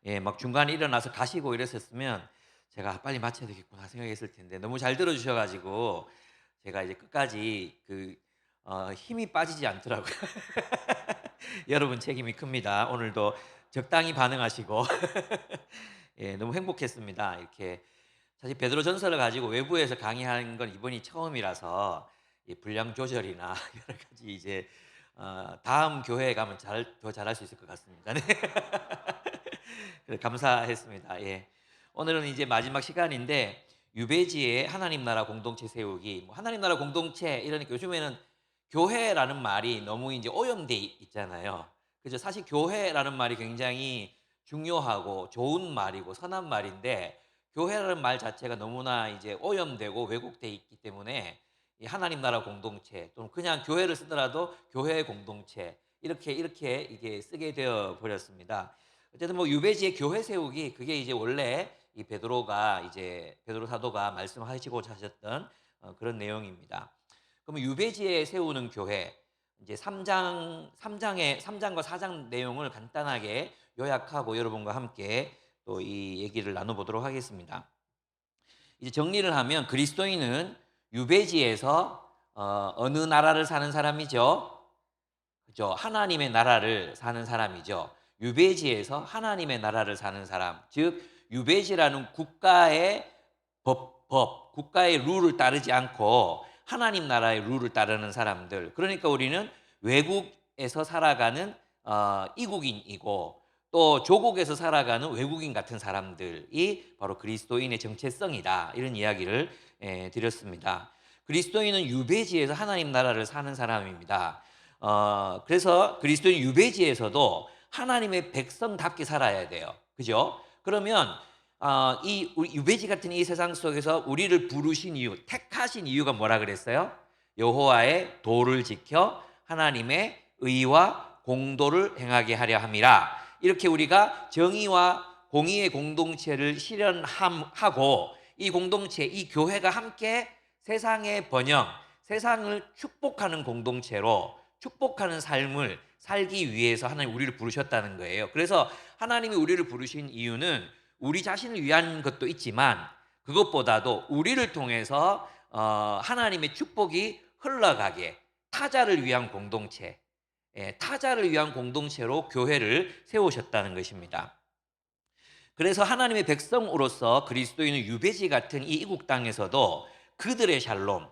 예, 막 중간에 일어나서 가시고 이랬었으면 제가 '빨리 마쳐야 되겠구나.' 생각했을 텐데 너무 잘 들어 주셔 가지고 제가 이제 끝까지 힘이 빠지지 않더라고요. 여러분 책임이 큽니다. 오늘도 적당히 반응하시고 예, 너무 행복했습니다. 이렇게 사실 베드로전서를 가지고 외부에서 강의하는 건 이번이 처음이라서 이 분량 조절이나 여러 가지 이제 다음 교회에 가면 더 잘할 수 있을 것 같습니다. 네. 그래 감사했습니다. 예. 오늘은 이제 마지막 시간인데 유배지에 하나님 나라 공동체 세우기. 뭐 하나님 나라 공동체 이러니까 요즘에는 교회라는 말이 너무 이제 오염돼 있잖아요. 그죠? 사실 교회라는 말이 굉장히 중요하고 좋은 말이고 선한 말인데 교회라는 말 자체가 너무나 이제 오염되고 왜곡돼 있기 때문에 이 하나님 나라 공동체 또는 그냥 교회를 쓰더라도 교회 공동체 이렇게 이게 쓰게 되어 버렸습니다. 어쨌든 뭐 유배지에 교회 세우기 그게 이제 원래 이 베드로 사도가 말씀하시고자 하셨던 그런 내용입니다. 그러면 유배지에 세우는 교회 이제 3장과 4장 내용을 간단하게 요약하고 여러분과 함께 또 이 얘기를 나눠 보도록 하겠습니다. 이제 정리를 하면 그리스도인은 유배지에서 어느 나라를 사는 사람이죠? 그죠? 하나님의 나라를 사는 사람이죠. 유배지에서 하나님의 나라를 사는 사람. 즉 유배지라는 국가의 국가의 룰을 따르지 않고 하나님 나라의 룰을 따르는 사람들. 그러니까 우리는 외국에서 살아가는 이국인이고 또 조국에서 살아가는 외국인 같은 사람들이 바로 그리스도인의 정체성이다. 이런 이야기를 드렸습니다. 그리스도인은 유배지에서 하나님 나라를 사는 사람입니다. 그래서 그리스도인 유배지에서도 하나님의 백성답게 살아야 돼요. 그죠? 그러면 우리 유배지 같은 이 세상 속에서 우리를 부르신 이유, 택하신 이유가 뭐라 그랬어요? 여호와의 도를 지켜 하나님의 의와 공도를 행하게 하려 함이라. 이렇게 우리가 정의와 공의의 공동체를 실현하고 이 공동체, 이 교회가 함께 세상의 번영, 세상을 축복하는 공동체로 축복하는 삶을 살기 위해서 하나님 우리를 부르셨다는 거예요. 그래서 하나님이 우리를 부르신 이유는 우리 자신을 위한 것도 있지만 그것보다도 우리를 통해서 하나님의 축복이 흘러가게 타자를 위한 공동체, 타자를 위한 공동체로 교회를 세우셨다는 것입니다. 그래서 하나님의 백성으로서 그리스도인은 유배지 같은 이 이국 땅에서도 그들의 샬롬,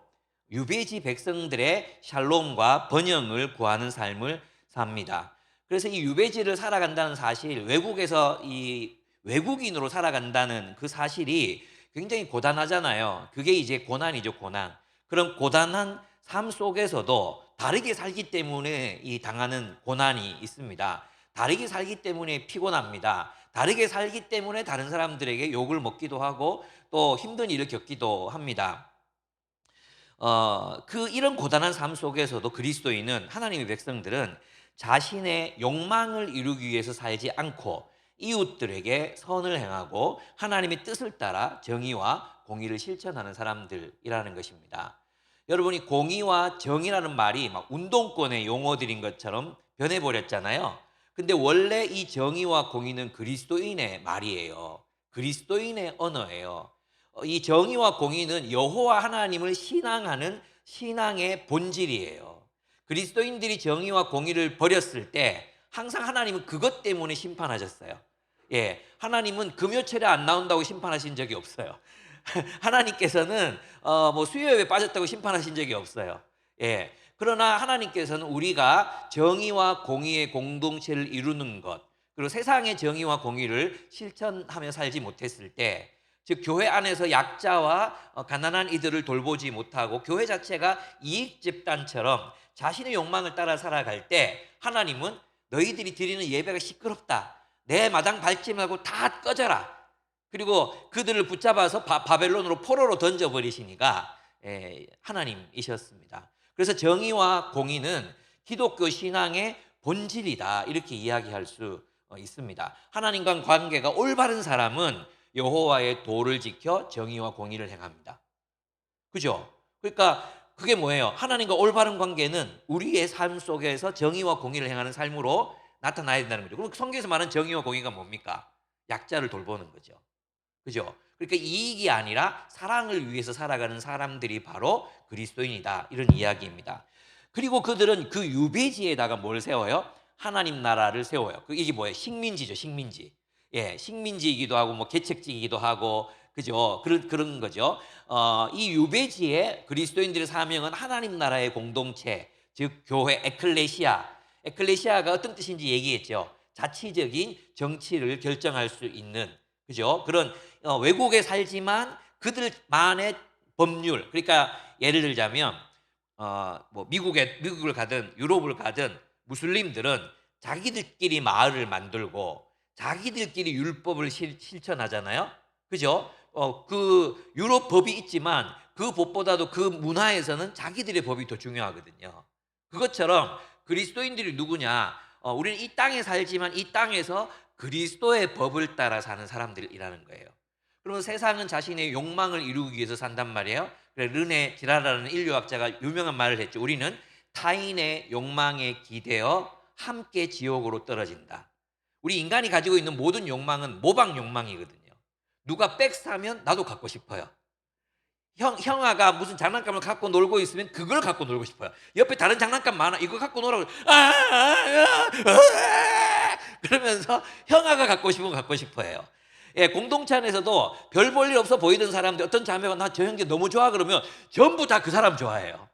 유배지 백성들의 샬롬과 번영을 구하는 삶을 삽니다. 그래서 이 유배지를 살아간다는 사실, 외국에서 이 외국인으로 살아간다는 그 사실이 굉장히 고단하잖아요. 그게 이제 고난이죠, 고난. 그런 고단한 삶 속에서도 다르게 살기 때문에 이 당하는 고난이 있습니다. 다르게 살기 때문에 피곤합니다. 다르게 살기 때문에 다른 사람들에게 욕을 먹기도 하고 또 힘든 일을 겪기도 합니다. 이런 고단한 삶 속에서도 그리스도인은 하나님의 백성들은 자신의 욕망을 이루기 위해서 살지 않고 이웃들에게 선을 행하고 하나님의 뜻을 따라 정의와 공의를 실천하는 사람들이라는 것입니다. 여러분이 공의와 정의라는 말이 막 운동권의 용어들인 것처럼 변해버렸잖아요. 근데 원래 이 정의와 공의는 그리스도인의 말이에요. 그리스도인의 언어예요. 이 정의와 공의는 여호와 하나님을 신앙하는 신앙의 본질이에요. 그리스도인들이 정의와 공의를 버렸을 때 항상 하나님은 그것 때문에 심판하셨어요. 예, 하나님은 금요철에 안 나온다고 심판하신 적이 없어요. 하나님께서는 뭐 수요일에 빠졌다고 심판하신 적이 없어요. 예. 그러나 하나님께서는 우리가 정의와 공의의 공동체를 이루는 것, 그리고 세상의 정의와 공의를 실천하며 살지 못했을 때, 즉 교회 안에서 약자와 가난한 이들을 돌보지 못하고 교회 자체가 이익 집단처럼 자신의 욕망을 따라 살아갈 때 하나님은 너희들이 드리는 예배가 시끄럽다. 내 마당 밟지 말고 다 꺼져라. 그리고 그들을 붙잡아서 바벨론으로 포로로 던져버리시니까 하나님이셨습니다. 그래서 정의와 공의는 기독교 신앙의 본질이다 이렇게 이야기할 수 있습니다. 하나님과 관계가 올바른 사람은 여호와의 도를 지켜 정의와 공의를 행합니다. 그죠? 그러니까 그게 뭐예요? 하나님과 올바른 관계는 우리의 삶 속에서 정의와 공의를 행하는 삶으로 나타나야 된다는 거죠. 그럼 성경에서 말하는 정의와 공의가 뭡니까? 약자를 돌보는 거죠. 그죠? 그러니까 이익이 아니라 사랑을 위해서 살아가는 사람들이 바로 그리스도인이다. 이런 이야기입니다. 그리고 그들은 그 유배지에다가 뭘 세워요? 하나님 나라를 세워요. 이게 뭐예요? 식민지죠, 식민지. 예, 식민지이기도 하고 뭐 개척지이기도 하고 그죠? 그런 거죠. 이 유배지의 그리스도인들의 사명은 하나님 나라의 공동체, 즉 교회 에클레시아. 에클레시아가 어떤 뜻인지 얘기했죠. 자치적인 정치를 결정할 수 있는 그죠? 그런 외국에 살지만 그들만의 법률. 그러니까 예를 들자면 뭐 미국을 가든 유럽을 가든 무슬림들은 자기들끼리 마을을 만들고 자기들끼리 율법을 실천하잖아요. 그죠? 그 유럽 법이 있지만 그 법보다도 그 문화에서는 자기들의 법이 더 중요하거든요. 그것처럼 그리스도인들이 누구냐? 우리는 이 땅에 살지만 이 땅에서 그리스도의 법을 따라 사는 사람들이라는 거예요. 그러면 세상은 자신의 욕망을 이루기 위해서 산단 말이에요. 르네 지라라는 인류학자가 유명한 말을 했죠. 우리는 타인의 욕망에 기대어 함께 지옥으로 떨어진다. 우리 인간이 가지고 있는 모든 욕망은 모방 욕망이거든요. 누가 백 사면 나도 갖고 싶어요. 형아가 무슨 장난감을 갖고 놀고 있으면 그걸 갖고 놀고 싶어요. 옆에 다른 장난감 많아. 이거 갖고 놀라고. 그러면서 형아가 갖고 싶으면 갖고 싶어해요. 예, 공동체 안에서도 별 볼 일 없어 보이던 사람들 어떤 자매가 나 저 형제 너무 좋아 그러면 전부 다 그 사람 좋아해요.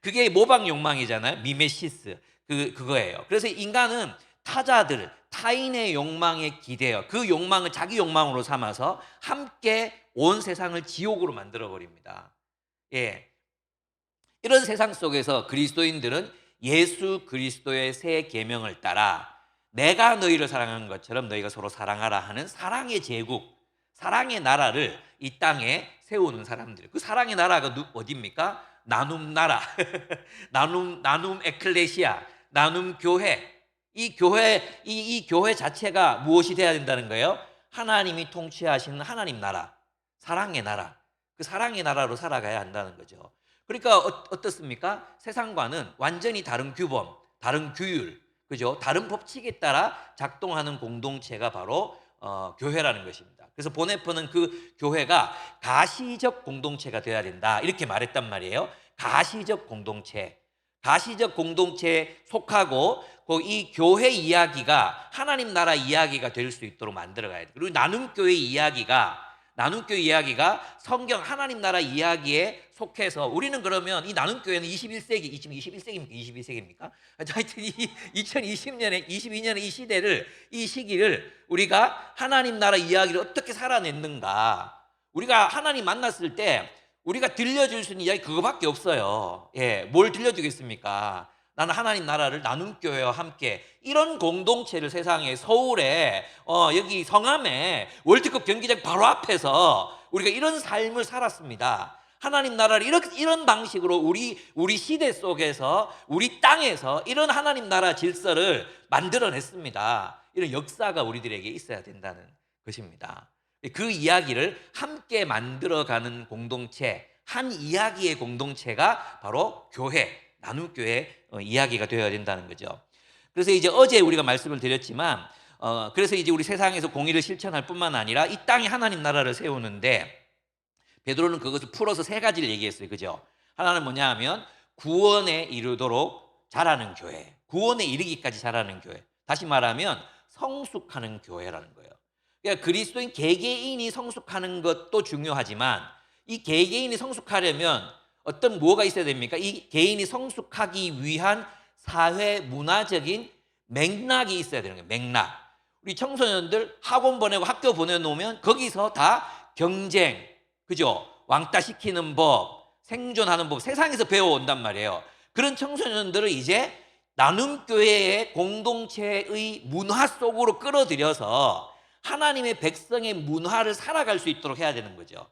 그게 모방 욕망이잖아요. 미메시스. 그거예요. 그래서 인간은 타자들, 타인의 욕망에 기대어 그 욕망을 자기 욕망으로 삼아서 함께 온 세상을 지옥으로 만들어 버립니다. 예. 이런 세상 속에서 그리스도인들은 예수 그리스도의 새 계명을 따라 내가 너희를 사랑하는 것처럼 너희가 서로 사랑하라 하는 사랑의 제국, 사랑의 나라를 이 땅에 세우는 사람들. 그 사랑의 나라가 어디입니까? 나눔 나라, 나눔 에클레시아, 나눔 교회. 이 교회 자체가 무엇이 돼야 된다는 거예요? 하나님이 통치하시는 하나님 나라, 사랑의 나라. 그 사랑의 나라로 살아가야 한다는 거죠. 그러니까 어떻습니까? 세상과는 완전히 다른 규범, 다른 규율, 그죠? 다른 법칙에 따라 작동하는 공동체가 바로 교회라는 것입니다. 그래서 보네퍼는 그 교회가 가시적 공동체가 되어야 된다 이렇게 말했단 말이에요. 가시적 공동체, 가시적 공동체에 속하고 이 교회 이야기가 하나님 나라 이야기가 될 수 있도록 만들어가야 돼. 그리고 나눔교회 이야기가 성경 하나님 나라 이야기에 속해서 우리는 그러면 이 나눔교회는 21세기, 지금 21세기입니까? 22세기입니까? 하여튼 2020년에 22년의 이 시기를 우리가 하나님 나라 이야기를 어떻게 살아냈는가. 우리가 하나님 만났을 때 우리가 들려줄 수 있는 이야기 그거밖에 없어요. 예, 뭘 들려주겠습니까? 나는 하나님 나라를 나눔교회와 함께 이런 공동체를 세상에 서울에 여기 성암에 월드컵 경기장 바로 앞에서 우리가 이런 삶을 살았습니다. 하나님 나라를 이런 방식으로 우리 시대 속에서 우리 땅에서 이런 하나님 나라 질서를 만들어냈습니다. 이런 역사가 우리들에게 있어야 된다는 것입니다. 그 이야기를 함께 만들어가는 공동체, 한 이야기의 공동체가 바로 교회, 나눔교회 이야기가 되어야 된다는 거죠. 그래서 이제 어제 우리가 말씀을 드렸지만 그래서 이제 우리 세상에서 공의를 실천할 뿐만 아니라 이 땅에 하나님 나라를 세우는데 베드로는 그것을 풀어서 세 가지를 얘기했어요. 그죠? 하나는 뭐냐 하면 구원에 이르도록 자라는 교회, 구원에 이르기까지 자라는 교회. 다시 말하면 성숙하는 교회라는 거예요. 그러니까 그리스도인 개개인이 성숙하는 것도 중요하지만 이 개개인이 성숙하려면 뭐가 있어야 됩니까? 이 개인이 성숙하기 위한 사회 문화적인 맥락이 있어야 되는 거예요. 맥락. 우리 청소년들 학원 보내고 학교 보내놓으면 거기서 다 경쟁, 그죠? 왕따 시키는 법, 생존하는 법, 세상에서 배워온단 말이에요. 그런 청소년들을 이제 나눔교회의 공동체의 문화 속으로 끌어들여서 하나님의 백성의 문화를 살아갈 수 있도록 해야 되는 거죠.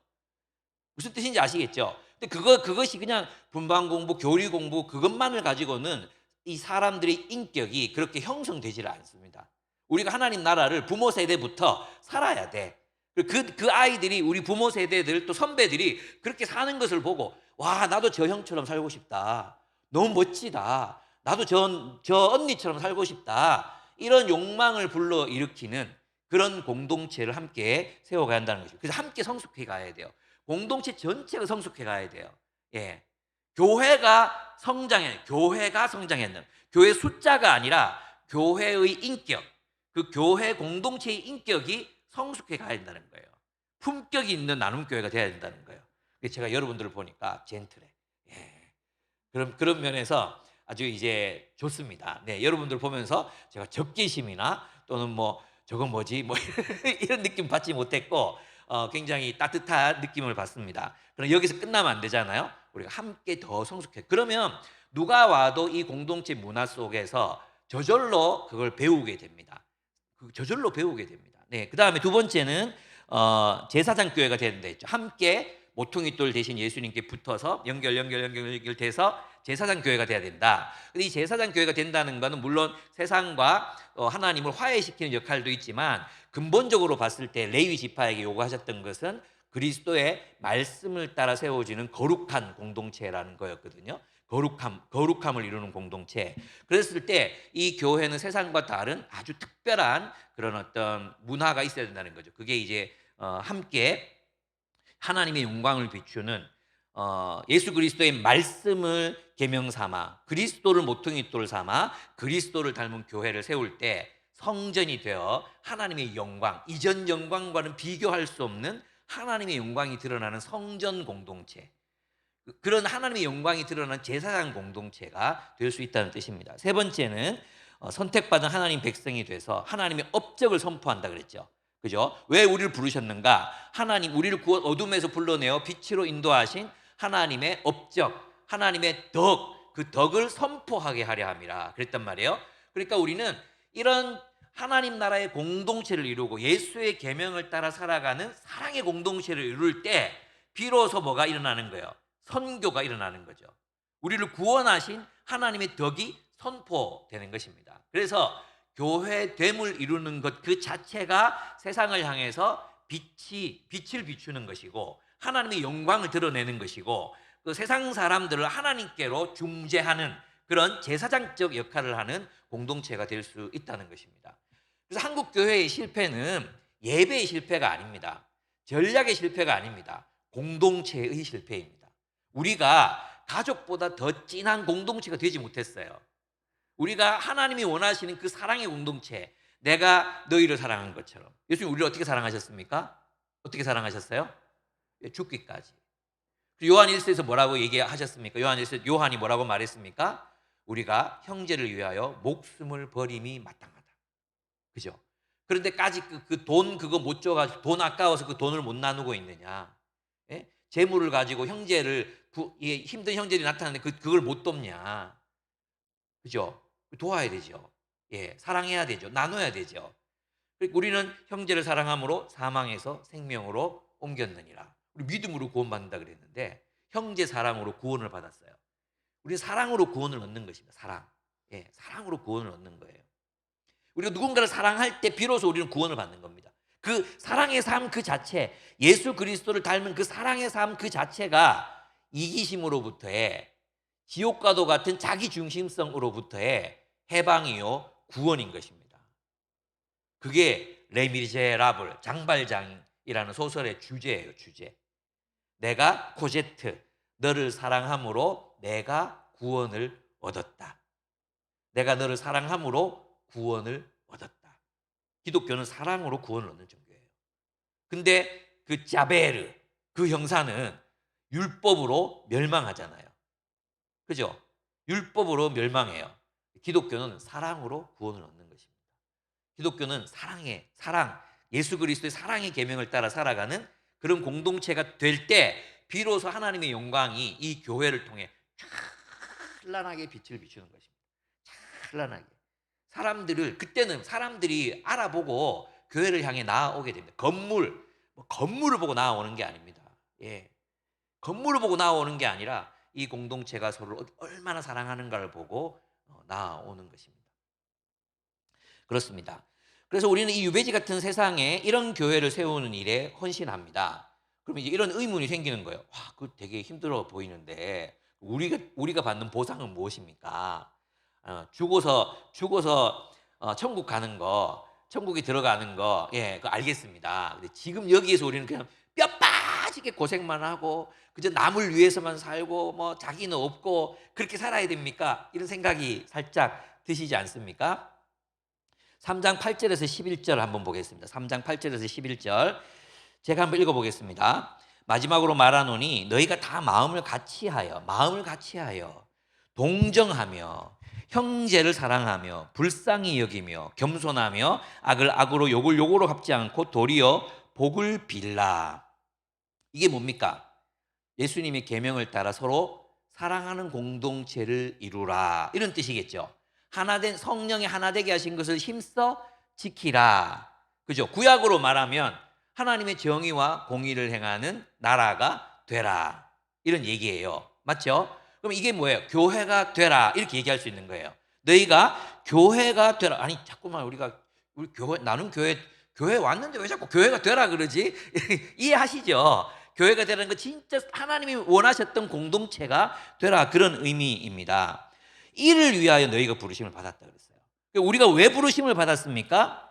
무슨 뜻인지 아시겠죠? 근데 그것이 그냥 분반 공부, 교리 공부 그것만을 가지고는 이 사람들의 인격이 그렇게 형성되지를 않습니다. 우리가 하나님 나라를 부모 세대부터 살아야 돼. 그 아이들이 우리 부모 세대들 또 선배들이 그렇게 사는 것을 보고 와 나도 저 형처럼 살고 싶다. 너무 멋지다. 나도 저 언니처럼 살고 싶다. 이런 욕망을 불러일으키는 그런 공동체를 함께 세워가야 한다는 거죠. 그래서 함께 성숙해 가야 돼요. 공동체 전체가 성숙해 가야 돼요. 예. 교회가 성장했는, 교회 숫자가 아니라 교회의 인격, 그 교회 공동체의 인격이 성숙해 가야 된다는 거예요. 품격이 있는 나눔 교회가 돼야 된다는 거예요. 그래서 제가 여러분들을 보니까 젠틀해. 예. 그런 면에서 아주 이제 좋습니다. 네, 여러분들 보면서 제가 적개심이나 또는 뭐 저건 뭐지 뭐 이런 느낌 받지 못했고 굉장히 따뜻한 느낌을 받습니다. 그럼 여기서 끝나면 안 되잖아요. 우리가 함께 더 성숙해. 그러면 누가 와도 이 공동체 문화 속에서 저절로 그걸 배우게 됩니다. 저절로 배우게 됩니다. 네, 그 다음에 두 번째는 제사장 교회가 되는데 있죠. 함께 모퉁이돌 대신 예수님께 붙어서 연결돼서 제사장 교회가 돼야 된다. 근데 이 제사장 교회가 된다는 것은 물론 세상과 하나님을 화해시키는 역할도 있지만 근본적으로 봤을 때 레위 지파에게 요구하셨던 것은 그리스도의 말씀을 따라 세워지는 거룩한 공동체라는 거였거든요. 거룩함을 이루는 공동체. 그랬을 때 이 교회는 세상과 다른 아주 특별한 그런 어떤 문화가 있어야 된다는 거죠. 그게 이제 함께 하나님의 영광을 비추는 예수 그리스도의 말씀을 계명 삼아 그리스도를 모퉁이돌 삼아 그리스도를 닮은 교회를 세울 때 성전이 되어 하나님의 영광, 이전 영광과는 비교할 수 없는 하나님의 영광이 드러나는 성전 공동체, 그런 하나님의 영광이 드러나는 제사장 공동체가 될 수 있다는 뜻입니다. 세 번째는 선택받은 하나님 백성이 돼서 하나님의 업적을 선포한다 그랬죠. 그죠? 왜 우리를 부르셨는가? 하나님 우리를 어둠에서 불러내어 빛으로 인도하신 하나님의 업적, 하나님의 덕, 그 덕을 선포하게 하려 함이라 그랬단 말이에요. 그러니까 우리는 이런 하나님 나라의 공동체를 이루고 예수의 계명을 따라 살아가는 사랑의 공동체를 이룰 때 비로소 뭐가 일어나는 거예요? 선교가 일어나는 거죠. 우리를 구원하신 하나님의 덕이 선포되는 것입니다. 그래서 교회됨을 이루는 것 그 자체가 세상을 향해서 빛을 비추는 것이고 하나님의 영광을 드러내는 것이고 그 세상 사람들을 하나님께로 중재하는 그런 제사장적 역할을 하는 공동체가 될 수 있다는 것입니다. 그래서 한국 교회의 실패는 예배의 실패가 아닙니다. 전략의 실패가 아닙니다. 공동체의 실패입니다. 우리가 가족보다 더 진한 공동체가 되지 못했어요. 우리가 하나님이 원하시는 그 사랑의 공동체, 내가 너희를 사랑한 것처럼. 예수님 우리를 어떻게 사랑하셨습니까? 어떻게 사랑하셨어요? 죽기까지. 요한 1서에서 뭐라고 얘기하셨습니까? 요한 1서 요한이 뭐라고 말했습니까? 우리가 형제를 위하여 목숨을 버림이 마땅하다. 그죠? 그런데까지 그 돈 그거 못 줘가지고 돈 아까워서 그 돈을 못 나누고 있느냐? 예? 재물을 가지고 힘든 형제들이 나타나는데 그걸 못 돕냐? 그죠? 도와야 되죠. 예, 사랑해야 되죠. 나눠야 되죠. 우리는 형제를 사랑함으로 사망에서 생명으로 옮겼느니라. 우리 믿음으로 구원받는다 그랬는데 형제 사랑으로 구원을 받았어요. 우리 사랑으로 구원을 얻는 것입니다. 사랑. 예, 사랑으로 구원을 얻는 거예요. 우리가 누군가를 사랑할 때 비로소 우리는 구원을 받는 겁니다. 그 사랑의 삶 그 자체, 예수 그리스도를 닮은 그 사랑의 삶 그 자체가 이기심으로부터의 지옥과도 같은 자기 중심성으로부터의 해방이요 구원인 것입니다. 그게 레미제라블 장발장이라는 소설의 주제예요. 주제. 내가 코제트 너를 사랑함으로 내가 구원을 얻었다. 내가 너를 사랑함으로 구원을 얻었다. 기독교는 사랑으로 구원을 얻는 종교예요. 근데 그 자베르 그 형사는 율법으로 멸망하잖아요. 그죠? 율법으로 멸망해요. 기독교는 사랑으로 구원을 얻는 것입니다. 기독교는 사랑, 예수 그리스도의 사랑의 계명을 따라 살아가는 그런 공동체가 될 때 비로소 하나님의 영광이 이 교회를 통해 찬란하게 빛을 비추는 것입니다. 찬란하게. 그때는 사람들이 알아보고 교회를 향해 나아오게 됩니다. 건물을 보고 나아오는 게 아닙니다. 예. 건물을 보고 나아오는 게 아니라 이 공동체가 서로를 얼마나 사랑하는가를 보고 나아오는 것입니다. 그렇습니다. 그래서 우리는 이 유배지 같은 세상에 이런 교회를 세우는 일에 헌신합니다. 그러면 이제 이런 의문이 생기는 거예요. 와, 그 되게 힘들어 보이는데 우리가 받는 보상은 무엇입니까? 죽어서 천국 가는 거, 천국에 들어가는 거, 예, 그거 알겠습니다. 근데 지금 여기에서 우리는 그냥 뼈 빠지게 고생만 하고 그저 남을 위해서만 살고 뭐 자기는 없고 그렇게 살아야 됩니까? 이런 생각이 살짝 드시지 않습니까? 3장 8절에서 11절 한번 보겠습니다. 3장 8절에서 11절 제가 한번 읽어보겠습니다. 마지막으로 말하노니 너희가 다 마음을 같이하여 동정하며 형제를 사랑하며 불쌍히 여기며 겸손하며 악을 악으로 욕을 욕으로 갚지 않고 도리어 복을 빌라. 이게 뭡니까? 예수님의 계명을 따라 서로 사랑하는 공동체를 이루라, 이런 뜻이겠죠. 하나된 성령이 하나되게 하신 것을 힘써 지키라. 그죠? 구약으로 말하면 하나님의 정의와 공의를 행하는 나라가 되라, 이런 얘기예요. 맞죠? 그럼 이게 뭐예요? 교회가 되라, 이렇게 얘기할 수 있는 거예요. 너희가 교회가 되라. 아니 자꾸만 우리 교회, 나는 교회 왔는데 왜 자꾸 교회가 되라 그러지? 이해하시죠? 교회가 되라는 거 진짜 하나님이 원하셨던 공동체가 되라, 그런 의미입니다. 이를 위하여 너희가 부르심을 받았다 그랬어요. 우리가 왜 부르심을 받았습니까?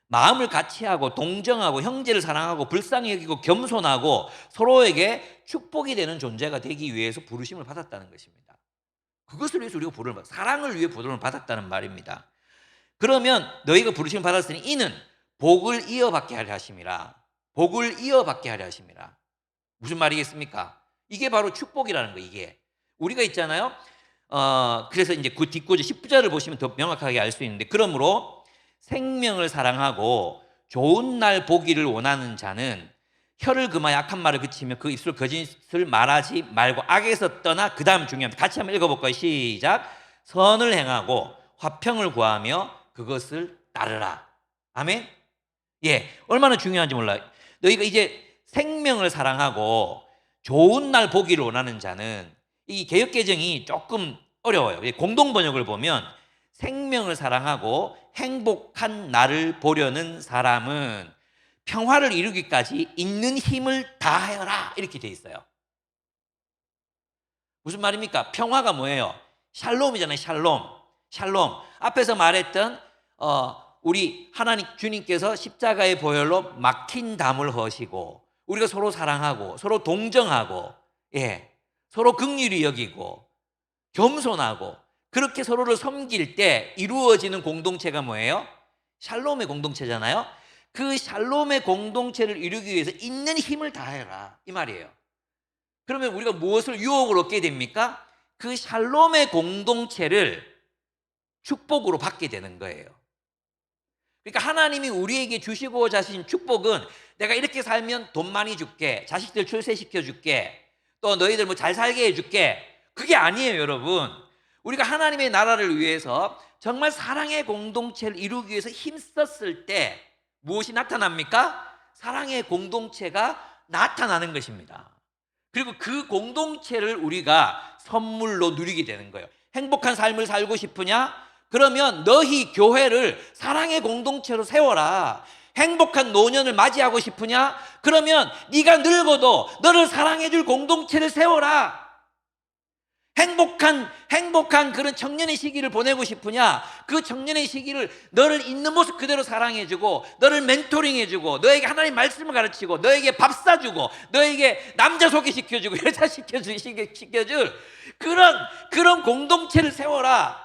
마음을 같이하고 동정하고 형제를 사랑하고 불쌍히 여기고 겸손하고 서로에게 축복이 되는 존재가 되기 위해서 부르심을 받았다는 것입니다. 그것을 위해서 우리가 부름을 받았다. 사랑을 위해 부름을 받았다는 말입니다. 그러면 너희가 부르심을 받았으니 이는 복을 이어받게 하려 하심이라. 복을 이어받게 하려 하심이라. 무슨 말이겠습니까? 이게 바로 축복이라는 거. 이게 우리가 있잖아요. 그래서 이제 그 뒷구절 10절을 보시면 더 명확하게 알 수 있는데, 그러므로 생명을 사랑하고 좋은 날 보기를 원하는 자는 혀를 금하 약한 말을 그치며 그 입술 거짓을 말하지 말고 악에서 떠나, 그 다음 중요합니다. 같이 한번 읽어볼까요? 시작. 선을 행하고 화평을 구하며 그것을 따르라. 아멘. 예, 얼마나 중요한지 몰라요. 너희가 이제 생명을 사랑하고 좋은 날 보기를 원하는 자는, 이 개역개정이 조금 어려워요. 공동 번역을 보면 생명을 사랑하고 행복한 날을 보려는 사람은 평화를 이루기까지 있는 힘을 다하여라, 이렇게 돼 있어요. 무슨 말입니까? 평화가 뭐예요? 샬롬이잖아요. 샬롬. 앞에서 말했던 우리 하나님 주님께서 십자가의 보혈로 막힌 담을 허시고 우리가 서로 사랑하고 서로 동정하고, 예, 서로 긍휼히 여기고 겸손하고 그렇게 서로를 섬길 때 이루어지는 공동체가 뭐예요? 샬롬의 공동체잖아요. 그 샬롬의 공동체를 이루기 위해서 있는 힘을 다해라, 이 말이에요. 그러면 우리가 무엇을 유혹을 얻게 됩니까? 그 샬롬의 공동체를 축복으로 받게 되는 거예요. 그러니까 하나님이 우리에게 주시고자 하신 축복은 내가 이렇게 살면 돈 많이 줄게, 자식들 출세시켜 줄게, 또 너희들 뭐 잘 살게 해줄게, 그게 아니에요. 여러분, 우리가 하나님의 나라를 위해서 정말 사랑의 공동체를 이루기 위해서 힘썼을 때 무엇이 나타납니까? 사랑의 공동체가 나타나는 것입니다. 그리고 그 공동체를 우리가 선물로 누리게 되는 거예요. 행복한 삶을 살고 싶으냐? 그러면 너희 교회를 사랑의 공동체로 세워라. 행복한 노년을 맞이하고 싶으냐? 그러면 네가 늙어도 너를 사랑해줄 공동체를 세워라. 행복한 그런 청년의 시기를 보내고 싶으냐? 그 청년의 시기를 너를 있는 모습 그대로 사랑해주고 너를 멘토링해주고 너에게 하나님 말씀을 가르치고 너에게 밥 사주고 너에게 남자 소개시켜주고 여자 시켜줄 그런 공동체를 세워라.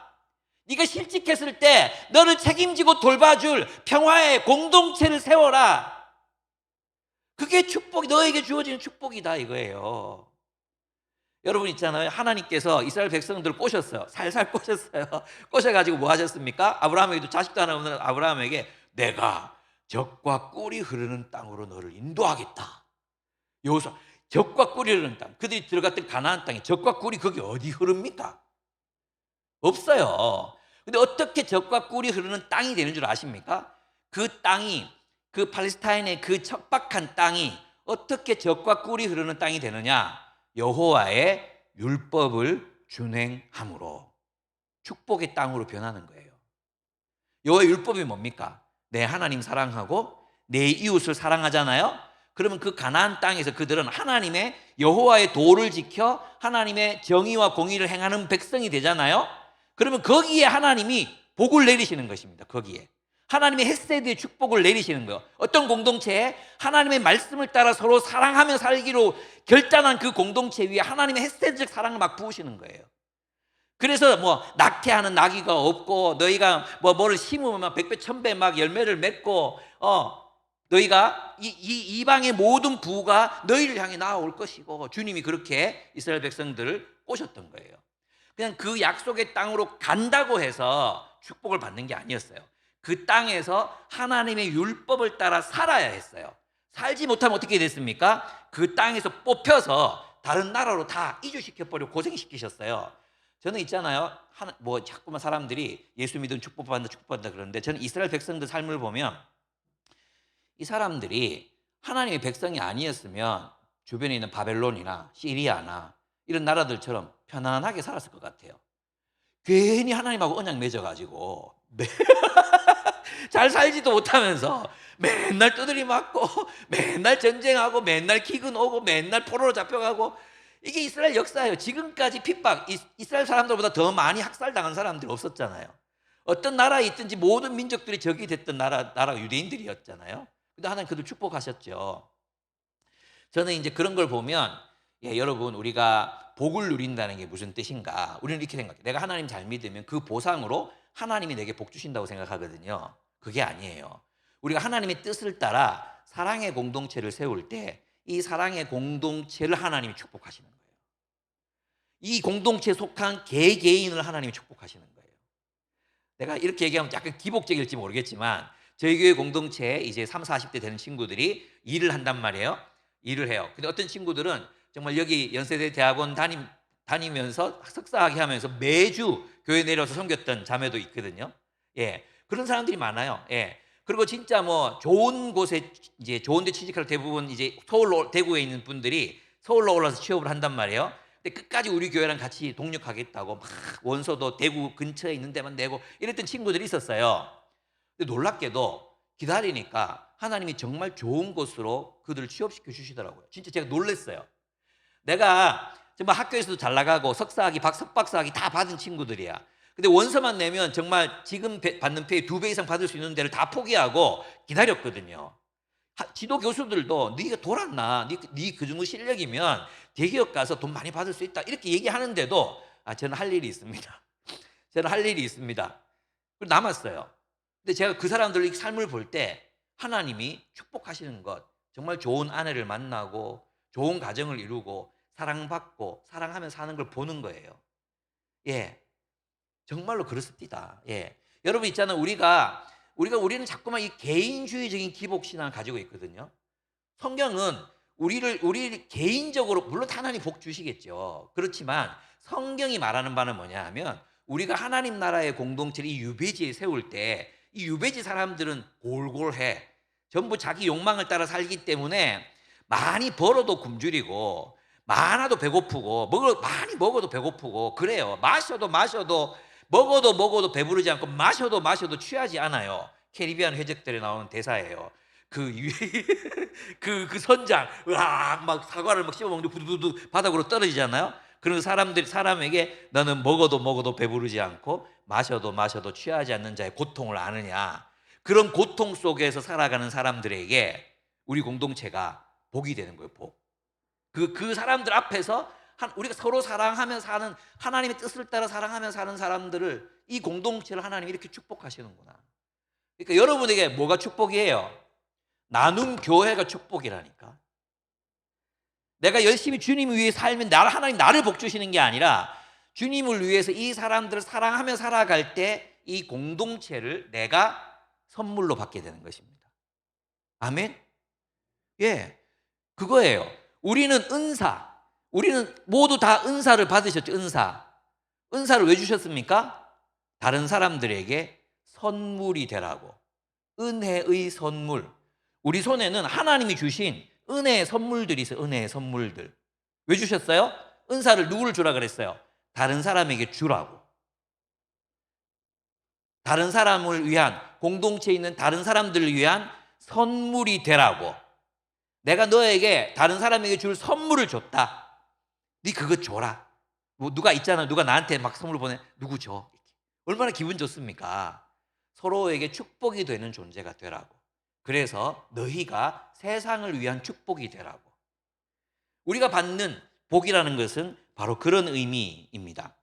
네가 실직했을 때 너를 책임지고 돌봐줄 평화의 공동체를 세워라. 그게 축복이, 너에게 주어지는 축복이다, 이거예요. 여러분 있잖아요. 하나님께서 이스라엘 백성들을 꼬셨어요. 살살 꼬셨어요. 꼬셔가지고 뭐 하셨습니까? 아브라함에게도 자식도 하나 없는 아브라함에게 내가 젖과 꿀이 흐르는 땅으로 너를 인도하겠다. 여기서 젖과 꿀이 흐르는 땅, 그들이 들어갔던 가나안 땅에 젖과 꿀이 거기 어디 흐릅니까? 없어요. 근데 어떻게 젖과 꿀이 흐르는 땅이 되는 줄 아십니까? 그 땅이, 그 팔레스타인의 그 척박한 땅이 어떻게 젖과 꿀이 흐르는 땅이 되느냐? 여호와의 율법을 준행함으로 축복의 땅으로 변하는 거예요. 여호와의 율법이 뭡니까? 내 하나님 사랑하고 내 이웃을 사랑하잖아요. 그러면 그 가나안 땅에서 그들은 하나님의 여호와의 도를 지켜 하나님의 정의와 공의를 행하는 백성이 되잖아요. 그러면 거기에 하나님이 복을 내리시는 것입니다. 거기에 하나님의 헤세드의 축복을 내리시는 거예요. 어떤 공동체에 하나님의 말씀을 따라 서로 사랑하며 살기로 결단한 그 공동체 위에 하나님의 헤세드적 사랑을 막 부으시는 거예요. 그래서 뭐 낙태하는 나귀가 없고, 너희가 뭐를 심으면 막 백배 천배 막 열매를 맺고, 너희가 이 이방의 모든 부가 너희를 향해 나아올 것이고, 주님이 그렇게 이스라엘 백성들을 꼬셨던 거예요. 그냥 그 약속의 땅으로 간다고 해서 축복을 받는 게 아니었어요. 그 땅에서 하나님의 율법을 따라 살아야 했어요. 살지 못하면 어떻게 됐습니까? 그 땅에서 뽑혀서 다른 나라로 다 이주시켜버리고 고생시키셨어요. 저는 있잖아요, 뭐 자꾸만 사람들이 예수 믿으면 축복받는다 그러는데, 저는 이스라엘 백성들 삶을 보면 이 사람들이 하나님의 백성이 아니었으면 주변에 있는 바벨론이나 시리아나 이런 나라들처럼 편안하게 살았을 것 같아요. 괜히 하나님하고 언약 맺어가지고 잘 살지도 못하면서 맨날 두드리 맞고, 맨날 전쟁하고, 맨날 기근 오고, 맨날 포로로 잡혀가고. 이게 이스라엘 역사예요. 지금까지 핍박, 이스라엘 사람들보다 더 많이 학살당한 사람들이 없었잖아요. 어떤 나라에 있든지 모든 민족들이 적이 됐던 나라가 유대인들이었잖아요. 근데 하나님 그들 축복하셨죠. 저는 이제 그런 걸 보면, 여러분, 우리가 복을 누린다는 게 무슨 뜻인가? 우리는 이렇게 생각해요. 내가 하나님 잘 믿으면 그 보상으로 하나님이 내게 복 주신다고 생각하거든요. 그게 아니에요. 우리가 하나님의 뜻을 따라 사랑의 공동체를 세울 때 이 사랑의 공동체를 하나님이 축복하시는 거예요. 이 공동체에 속한 개개인을 하나님이 축복하시는 거예요. 내가 이렇게 얘기하면 약간 기복적일지 모르겠지만, 저희 교회 공동체에 이제 30, 40대 되는 친구들이 일을 한단 말이에요. 일을 해요. 근데 어떤 친구들은 정말 여기 연세대 대학원 다니면서 석사학위 하면서 매주 교회 내려서 섬겼던 자매도 있거든요. 그런 사람들이 많아요. 그리고 진짜 뭐 좋은 곳에, 이제 좋은 데 취직할 대부분 이제 대구에 있는 분들이 서울로 올라서 취업을 한단 말이에요. 근데 끝까지 우리 교회랑 같이 동력하겠다고 막 원서도 대구 근처에 있는 데만 내고 이랬던 친구들이 있었어요. 근데 놀랍게도 기다리니까 하나님이 정말 좋은 곳으로 그들을 취업시켜 주시더라고요. 진짜 제가 놀랐어요. 내가 정말 학교에서도 잘 나가고 석사학위, 석박사학위 다 받은 친구들이야. 근데 원서만 내면 정말 지금 받는 페이 2배 이상 받을 수 있는 데를 다 포기하고 기다렸거든요. 지도 교수들도 네가 돌았나? 네 그 정도 실력이면 대기업 가서 돈 많이 받을 수 있다, 이렇게 얘기하는데도 저는 할 일이 있습니다. 저는 할 일이 있습니다. 그리고 남았어요. 근데 제가 그 사람들의 삶을 볼 때 하나님이 축복하시는 것, 정말 좋은 아내를 만나고 좋은 가정을 이루고 사랑받고 사랑하며 사는 걸 보는 거예요. 정말로 그렇습니다. 여러분 있잖아요. 우리는 자꾸만 이 개인주의적인 기복 신앙을 가지고 있거든요. 성경은 우리를 개인적으로, 물론 하나님 복 주시겠죠. 그렇지만 성경이 말하는 바는 뭐냐 하면, 우리가 하나님 나라의 공동체를 이 유배지에 세울 때 이 유배지 사람들은 골골해. 전부 자기 욕망을 따라 살기 때문에 많이 벌어도 굶주리고, 많아도 배고프고, 많이 먹어도 배고프고 그래요. 마셔도 먹어도 배부르지 않고, 마셔도 취하지 않아요. 캐리비안 해적들에 나오는 대사예요. 그 선장, 으악, 막 사과를 막 씹어먹는데 부두두두 바닥으로 떨어지잖아요. 그런 사람에게 너는 먹어도 배부르지 않고, 마셔도 취하지 않는 자의 고통을 아느냐. 그런 고통 속에서 살아가는 사람들에게 우리 공동체가 복이 되는 거예요, 복. 그 사람들 앞에서 우리가 서로 사랑하며 사는, 하나님의 뜻을 따라 사랑하며 사는 사람들을, 이 공동체를 하나님이 이렇게 축복하시는구나. 그러니까 여러분에게 뭐가 축복이에요? 나눔 교회가 축복이라니까. 내가 열심히 주님을 위해 살면 하나님 나를 복 주시는 게 아니라, 주님을 위해서 이 사람들을 사랑하며 살아갈 때 이 공동체를 내가 선물로 받게 되는 것입니다. 아멘? 그거예요. 우리는 모두 다 은사를 받으셨죠. 은사를 왜 주셨습니까? 다른 사람들에게 선물이 되라고. 은혜의 선물. 우리 손에는 하나님이 주신 은혜의 선물들이 있어요. 은혜의 선물들. 왜 주셨어요? 은사를 누구를 주라 그랬어요? 다른 사람에게 주라고. 다른 사람을 위한, 공동체에 있는 다른 사람들을 위한 선물이 되라고. 내가 너에게 다른 사람에게 줄 선물을 줬다. 네 그거 줘라. 뭐 누가 있잖아, 누가 나한테 막 선물 보내, 누구 줘. 얼마나 기분 좋습니까? 서로에게 축복이 되는 존재가 되라고. 그래서 너희가 세상을 위한 축복이 되라고. 우리가 받는 복이라는 것은 바로 그런 의미입니다.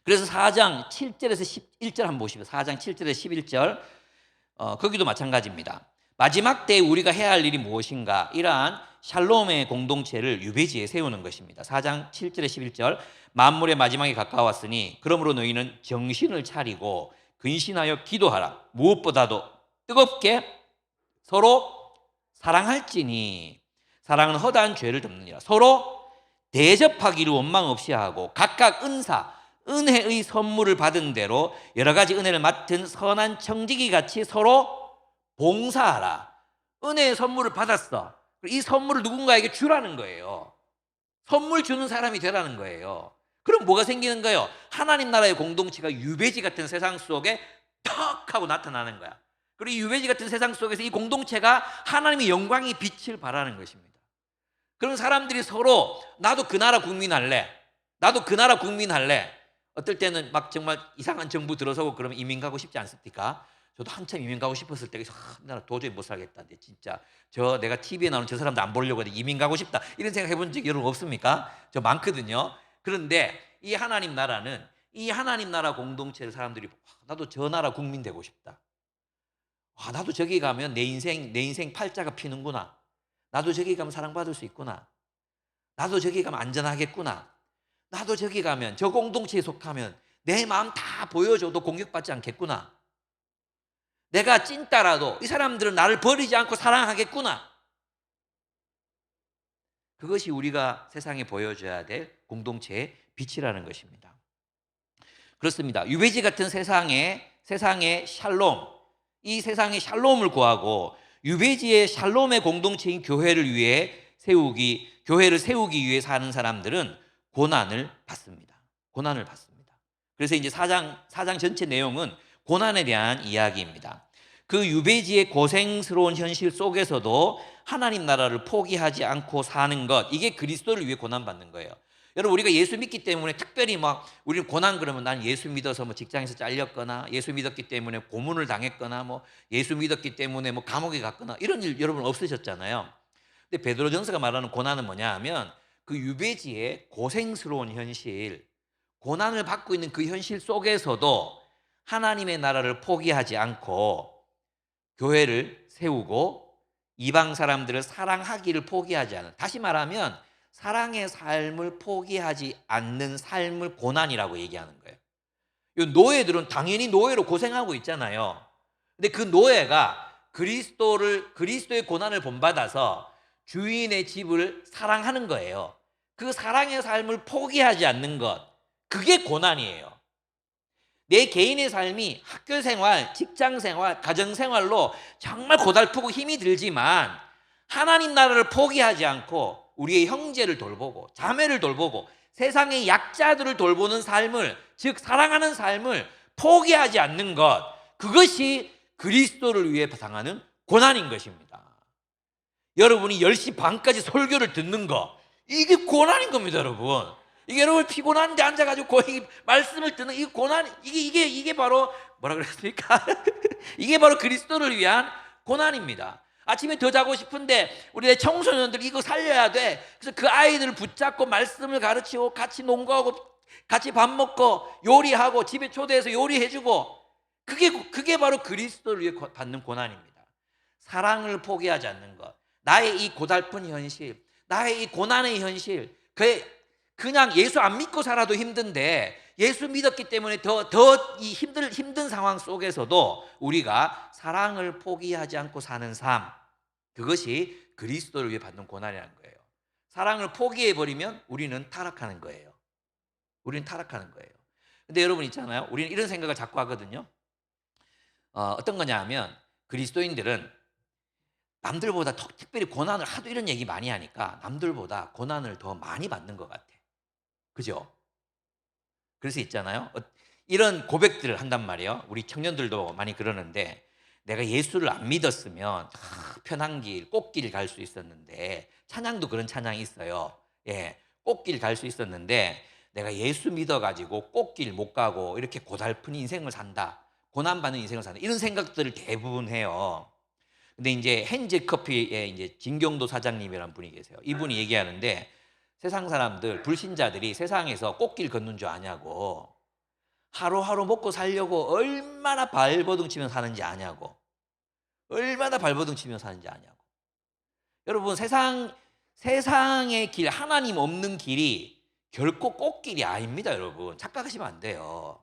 그래서 4장 7절에서 11절 한번 보시면 4장 7절에서 11절 거기도 마찬가지입니다. 마지막 때에 우리가 해야 할 일이 무엇인가? 이러한 샬롬의 공동체를 유배지에 세우는 것입니다. 4장 7절에 11절 만물의 마지막이 가까웠으니 그러므로 너희는 정신을 차리고 근신하여 기도하라. 무엇보다도 뜨겁게 서로 사랑할지니 사랑은 허다한 죄를 덮느니라. 서로 대접하기를 원망 없이 하고 각각 은혜의 선물을 받은 대로 여러 가지 은혜를 맡은 선한 청지기 같이 서로 봉사하라. 은혜의 선물을 받았어. 이 선물을 누군가에게 주라는 거예요. 선물 주는 사람이 되라는 거예요. 그럼 뭐가 생기는 거예요? 하나님 나라의 공동체가 유배지 같은 세상 속에 턱 하고 나타나는 거야. 그리고 유배지 같은 세상 속에서 이 공동체가 하나님의 영광의 빛을 발하는 것입니다. 그런 사람들이 서로 나도 그 나라 국민 할래. 나도 그 나라 국민 할래. 어떨 때는 막 정말 이상한 정부 들어서고 그러면 이민 가고 싶지 않습니까? 저도 한참 이민 가고 싶었을 때 나 도저히 못 살겠다. 근데 진짜 내가 TV에 나오는 저 사람도 안 보려고 했는데 이민 가고 싶다. 이런 생각 해본 적 여러분 없습니까? 저 많거든요. 그런데 이 하나님 나라는 이 하나님 나라 공동체를 사람들이 나도 저 나라 국민 되고 싶다. 나도 저기 가면 내 인생 팔자가 피는구나. 나도 저기 가면 사랑받을 수 있구나. 나도 저기 가면 안전하겠구나. 나도 저기 가면 저 공동체에 속하면 내 마음 다 보여줘도 공격받지 않겠구나. 내가 찐따라도 이 사람들은 나를 버리지 않고 사랑하겠구나. 그것이 우리가 세상에 보여줘야 될 공동체의 빛이라는 것입니다. 그렇습니다. 유배지 같은 세상의 샬롬, 이 세상의 샬롬을 구하고 유배지의 샬롬의 공동체인 교회를 세우기 위해 사는 사람들은 고난을 받습니다. 고난을 받습니다. 그래서 이제 4장 전체 내용은 고난에 대한 이야기입니다. 그 유배지의 고생스러운 현실 속에서도 하나님 나라를 포기하지 않고 사는 것, 이게 그리스도를 위해 고난받는 거예요. 여러분, 우리가 예수 믿기 때문에 특별히 우리는 고난 그러면 난 예수 믿어서 직장에서 잘렸거나 예수 믿었기 때문에 고문을 당했거나 예수 믿었기 때문에 감옥에 갔거나 이런 일 여러분 없으셨잖아요. 근데 베드로전서가 말하는 고난은 뭐냐 하면 그 유배지의 고생스러운 현실, 고난을 받고 있는 그 현실 속에서도 하나님의 나라를 포기하지 않고 교회를 세우고 이방 사람들을 사랑하기를 포기하지 않은, 다시 말하면 사랑의 삶을 포기하지 않는 삶을 고난이라고 얘기하는 거예요. 이 노예들은 당연히 노예로 고생하고 있잖아요. 근데 그 노예가 그리스도의 고난을 본받아서 주인의 집을 사랑하는 거예요. 그 사랑의 삶을 포기하지 않는 것, 그게 고난이에요. 내 개인의 삶이 학교 생활, 직장 생활, 가정 생활로 정말 고달프고 힘이 들지만 하나님 나라를 포기하지 않고 우리의 형제를 돌보고 자매를 돌보고 세상의 약자들을 돌보는 삶을, 즉 사랑하는 삶을 포기하지 않는 것, 그것이 그리스도를 위해 당하는 고난인 것입니다. 여러분이 10시 반까지 설교를 듣는 거, 이게 고난인 겁니다, 여러분. 이게 여러분 피곤한데 앉아가지고 거의 말씀을 듣는 이 고난, 이게 바로 뭐라 그랬습니까? 이게 바로 그리스도를 위한 고난입니다. 아침에 더 자고 싶은데 우리 청소년들 이거 살려야 돼. 그래서 그 아이들을 붙잡고 말씀을 가르치고 같이 농구하고 같이 밥 먹고 요리하고 집에 초대해서 요리해주고, 그게 바로 그리스도를 위해 받는 고난입니다. 사랑을 포기하지 않는 것, 나의 이 고달픈 현실, 나의 이 고난의 현실, 그냥 예수 안 믿고 살아도 힘든데 예수 믿었기 때문에 더 이 힘든 상황 속에서도 우리가 사랑을 포기하지 않고 사는 삶, 그것이 그리스도를 위해 받는 고난이라는 거예요. 사랑을 포기해버리면 우리는 타락하는 거예요. 우리는 타락하는 거예요. 근데 여러분 있잖아요, 우리는 이런 생각을 자꾸 하거든요. 어떤 거냐 하면 그리스도인들은 남들보다 특별히 고난을 하도 이런 얘기 많이 하니까 남들보다 고난을 더 많이 받는 것 같아. 그죠? 그래서 있잖아요, 이런 고백들을 한단 말이에요. 우리 청년들도 많이 그러는데, 내가 예수를 안 믿었으면 편한 길, 꽃길 갈 수 있었는데, 찬양도 그런 찬양이 있어요. 예, 꽃길 갈 수 있었는데 내가 예수 믿어가지고 꽃길 못 가고 이렇게 고달픈 인생을 산다, 고난받는 인생을 산다, 이런 생각들을 대부분 해요. 근데 이제 헨즈 커피의 이제 진경도 사장님이라는 분이 계세요. 이분이 얘기하는데, 세상 사람들, 불신자들이 세상에서 꽃길 걷는 줄 아냐고, 하루하루 먹고 살려고 얼마나 발버둥 치며 사는지 아냐고, 얼마나 발버둥 치며 사는지 아냐고. 여러분, 세상의 길, 하나님 없는 길이 결코 꽃길이 아닙니다. 여러분, 착각하시면 안 돼요.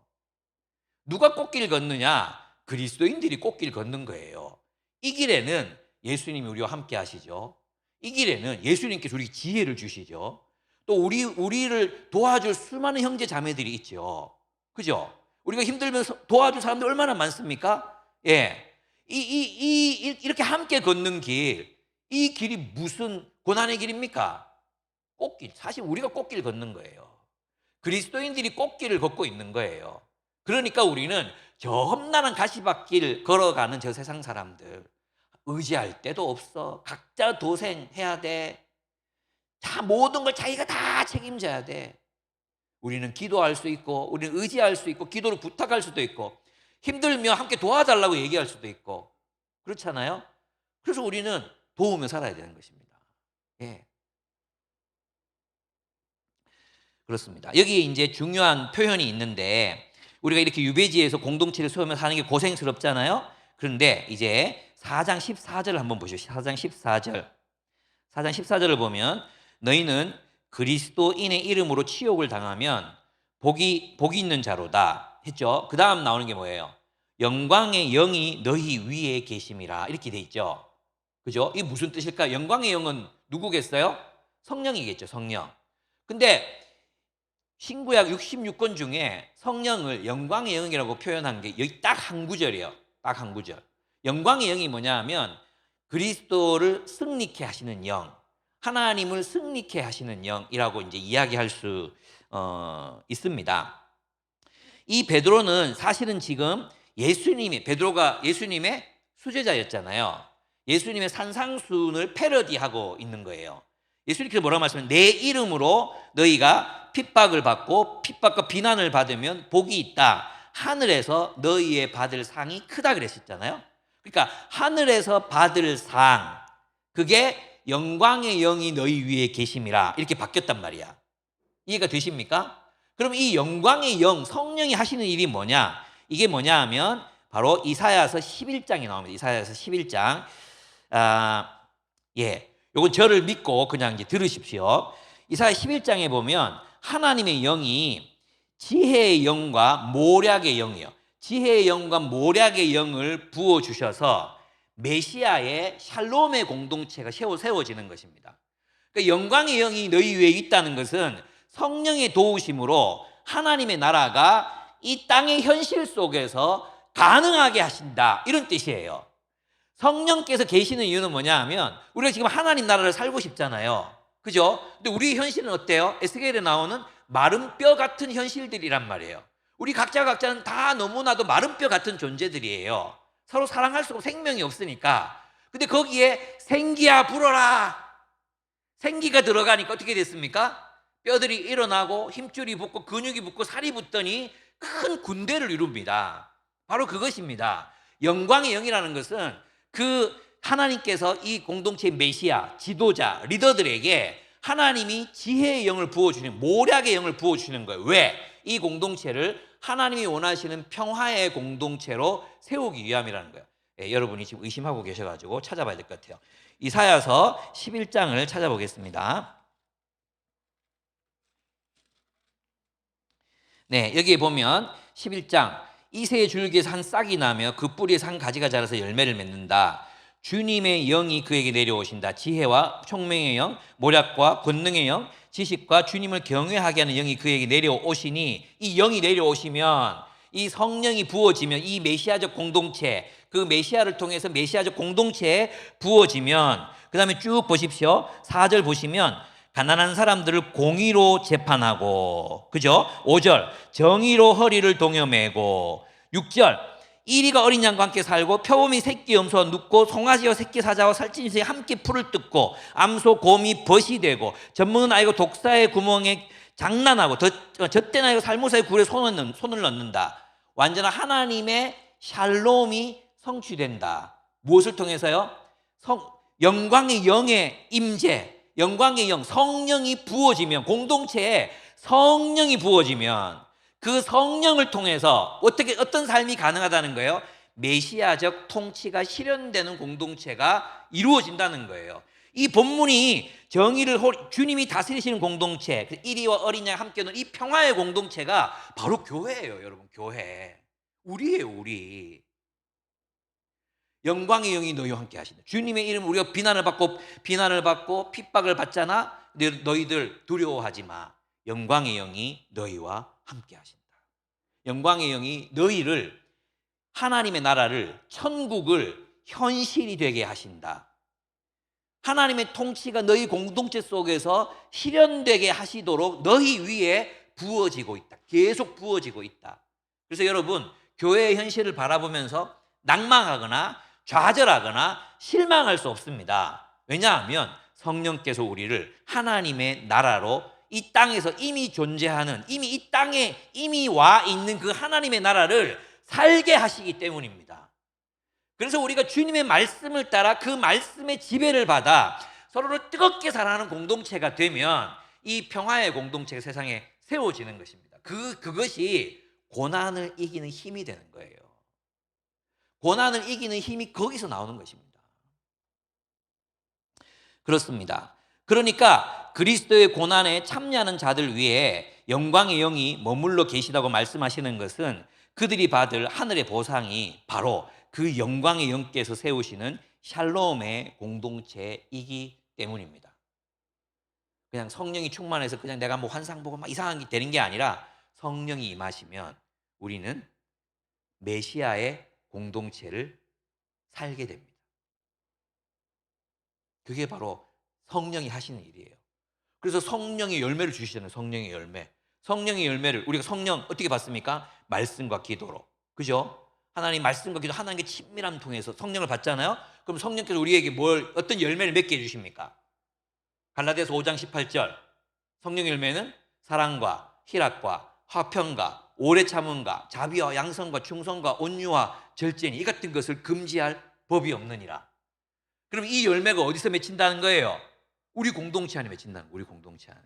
누가 꽃길 걷느냐? 그리스도인들이 꽃길 걷는 거예요. 이 길에는 예수님이 우리와 함께 하시죠. 이 길에는 예수님께서 우리에게 지혜를 주시죠. 또 우리를 도와줄 수많은 형제 자매들이 있죠. 그죠? 우리가 힘들면 도와줄 사람들 얼마나 많습니까? 예. 이렇게 함께 걷는 길, 이 길이 무슨 고난의 길입니까? 꽃길. 사실 우리가 꽃길 걷는 거예요. 그리스도인들이 꽃길을 걷고 있는 거예요. 그러니까 우리는 저 험난한 가시밭길 걸어가는 저 세상 사람들, 의지할 데도 없어. 각자 도생해야 돼. 다 모든 걸 자기가 다 책임져야 돼. 우리는 기도할 수 있고, 우리는 의지할 수 있고, 기도를 부탁할 수도 있고, 힘들면 함께 도와달라고 얘기할 수도 있고, 그렇잖아요. 그래서 우리는 도우며 살아야 되는 것입니다. 예. 그렇습니다. 여기 이제 중요한 표현이 있는데, 우리가 이렇게 유배지에서 공동체를 세우며 사는 게 고생스럽잖아요. 그런데 이제 4장 14절을 한번 보시죠. 4장 14절. 4장 14절을 보면, 너희는 그리스도인의 이름으로 치욕을 당하면 복이 있는 자로다 했죠. 그 다음 나오는 게 뭐예요? 영광의 영이 너희 위에 계심이라, 이렇게 돼 있죠. 그죠? 이게 무슨 뜻일까요? 영광의 영은 누구겠어요? 성령이겠죠. 성령. 근데 신구약 66권 중에 성령을 영광의 영이라고 표현한 게 여기 딱 한 구절이에요. 딱 한 구절. 영광의 영이 뭐냐 하면 그리스도를 승리케 하시는 영, 하나님을 승리케 하시는 영이라고 이제 이야기할 수 있습니다. 이 베드로는 사실은 지금 베드로가 예수님의 수제자였잖아요. 예수님의 산상순을 패러디하고 있는 거예요. 예수님께서 뭐라고 말씀하시면, 내 이름으로 너희가 핍박을 받고 핍박과 비난을 받으면 복이 있다. 하늘에서 너희의 받을 상이 크다 그랬었잖아요. 그러니까 하늘에서 받을 상, 그게 영광의 영이 너희 위에 계심이라, 이렇게 바뀌었단 말이야. 이해가 되십니까? 그럼 이 영광의 영, 성령이 하시는 일이 뭐냐? 이게 뭐냐 하면 바로 이사야서 11장에 나옵니다. 이사야서 11장. 요건 저를 믿고 그냥 이제 들으십시오. 이사야 11장에 보면 하나님의 영이 지혜의 영과 모략의 영이에요. 지혜의 영과 모략의 영을 부어주셔서 메시아의 샬롬의 공동체가 세워지는 것입니다. 그러니까 영광의 영이 너희 위에 있다는 것은 성령의 도우심으로 하나님의 나라가 이 땅의 현실 속에서 가능하게 하신다, 이런 뜻이에요. 성령께서 계시는 이유는 뭐냐 하면 우리가 지금 하나님 나라를 살고 싶잖아요. 그죠? 근데 우리 현실은 어때요? 에스겔에 나오는 마른 뼈 같은 현실들이란 말이에요. 우리 각자는 다 너무나도 마른 뼈 같은 존재들이에요. 서로 사랑할 수 없고 생명이 없으니까. 근데 거기에 생기야 불어라. 생기가 들어가니까 어떻게 됐습니까? 뼈들이 일어나고 힘줄이 붙고 근육이 붙고 살이 붙더니 큰 군대를 이룹니다. 바로 그것입니다. 영광의 영이라는 것은 그 하나님께서 이 공동체의 메시아, 지도자, 리더들에게 하나님이 지혜의 영을 부어주시는, 모략의 영을 부어주시는 거예요. 왜? 이 공동체를 하나님이 원하시는 평화의 공동체로 세우기 위함이라는 거예요. 여러분이 지금 의심하고 계셔가지고 찾아봐야 될 것 같아요. 이사야서 11장을 찾아보겠습니다. 네, 여기에 보면 11장, 이새의 줄기에서 한 싹이 나며 그 뿌리에서 한 가지가 자라서 열매를 맺는다. 주님의 영이 그에게 내려오신다. 지혜와 총명의 영, 모략과 권능의 영, 지식과 주님을 경외하게 하는 영이 그에게 내려오시니, 이 영이 내려오시면, 이 성령이 부어지면 이 메시아적 공동체, 그 메시아를 통해서 메시아적 공동체에 부어지면, 그 다음에 쭉 보십시오. 4절 보시면 가난한 사람들을 공의로 재판하고, 그죠? 5절 정의로 허리를 동여매고, 6절 이리가 어린 양과 함께 살고 표범이 새끼 염소와 눕고 송아지와 새끼 사자와 살찐새 함께 풀을 뜯고 암소 곰이 벗이 되고 젖먹는 아이가 독사의 구멍에 장난하고 젖대나 살모사의 굴에 손을 넣는다. 완전한 하나님의 샬롬이 성취된다. 무엇을 통해서요? 영광의 영의 임재, 영광의 영, 성령이 부어지면, 공동체에 성령이 부어지면 그 성령을 통해서 어떤 삶이 가능하다는 거예요? 메시아적 통치가 실현되는 공동체가 이루어진다는 거예요. 이 본문이 주님이 다스리시는 공동체, 이리와 어린 양 함께 노는 이 평화의 공동체가 바로 교회예요, 여러분. 교회. 우리예요, 우리. 영광의 영이 너희와 함께 하신다. 주님의 이름 우리가 비난을 받고 핍박을 받잖아. 너희들 두려워하지 마. 영광의 영이 너희와 함께 하신다. 영광의 영이 너희를, 하나님의 나라를, 천국을 현실이 되게 하신다. 하나님의 통치가 너희 공동체 속에서 실현되게 하시도록 너희 위에 부어지고 있다. 계속 부어지고 있다. 그래서 여러분, 교회의 현실을 바라보면서 낭망하거나 좌절하거나 실망할 수 없습니다. 왜냐하면 성령께서 우리를 하나님의 나라로, 이 땅에서 이미 존재하는, 이미 이 땅에 이미 와 있는 그 하나님의 나라를 살게 하시기 때문입니다. 그래서 우리가 주님의 말씀을 따라 그 말씀의 지배를 받아 서로를 뜨겁게 사랑하는 공동체가 되면 이 평화의 공동체가 세상에 세워지는 것입니다. 그것이 고난을 이기는 힘이 되는 거예요. 고난을 이기는 힘이 거기서 나오는 것입니다. 그렇습니다. 그러니까 그리스도의 고난에 참여하는 자들 위에 영광의 영이 머물러 계시다고 말씀하시는 것은 그들이 받을 하늘의 보상이 바로 그 영광의 영께서 세우시는 샬롬의 공동체이기 때문입니다. 그냥 성령이 충만해서 그냥 내가 뭐 환상 보고 막 이상한 게 되는 게 아니라 성령이 임하시면 우리는 메시아의 공동체를 살게 됩니다. 그게 바로 성령이 하시는 일이에요. 그래서 성령의 열매를 주시잖아요. 성령의 열매. 성령의 열매를 우리가 성령 어떻게 받습니까? 말씀과 기도로. 그죠? 하나님 말씀과 기도, 하나님께 친밀함 통해서 성령을 받잖아요. 그럼 성령께서 우리에게 어떤 열매를 맺게 해주십니까? 갈라디아서 5장 18절. 성령의 열매는 사랑과 희락과 화평과 오래 참음과 자비와 양선과 충성과 온유와 절제니 이 같은 것을 금지할 법이 없느니라. 그럼 이 열매가 어디서 맺힌다는 거예요? 우리 공동체 안에 맺힌다는 거예요. 우리 공동체 안에.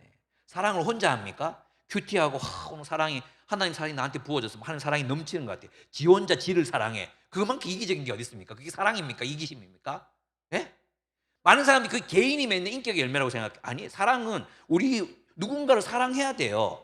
사랑을 혼자 합니까? 큐티하고 오늘 사랑이, 하나님 사랑이 나한테 부어져서 하나님 사랑이 넘치는 것 같아요. 지 혼자 지를 사랑해. 그만큼 이기적인 게 어디 있습니까? 그게 사랑입니까? 이기심입니까? 예? 많은 사람들이 그 개인이 맺는 인격의 열매라고 생각해요. 아니, 사랑은 우리 누군가를 사랑해야 돼요.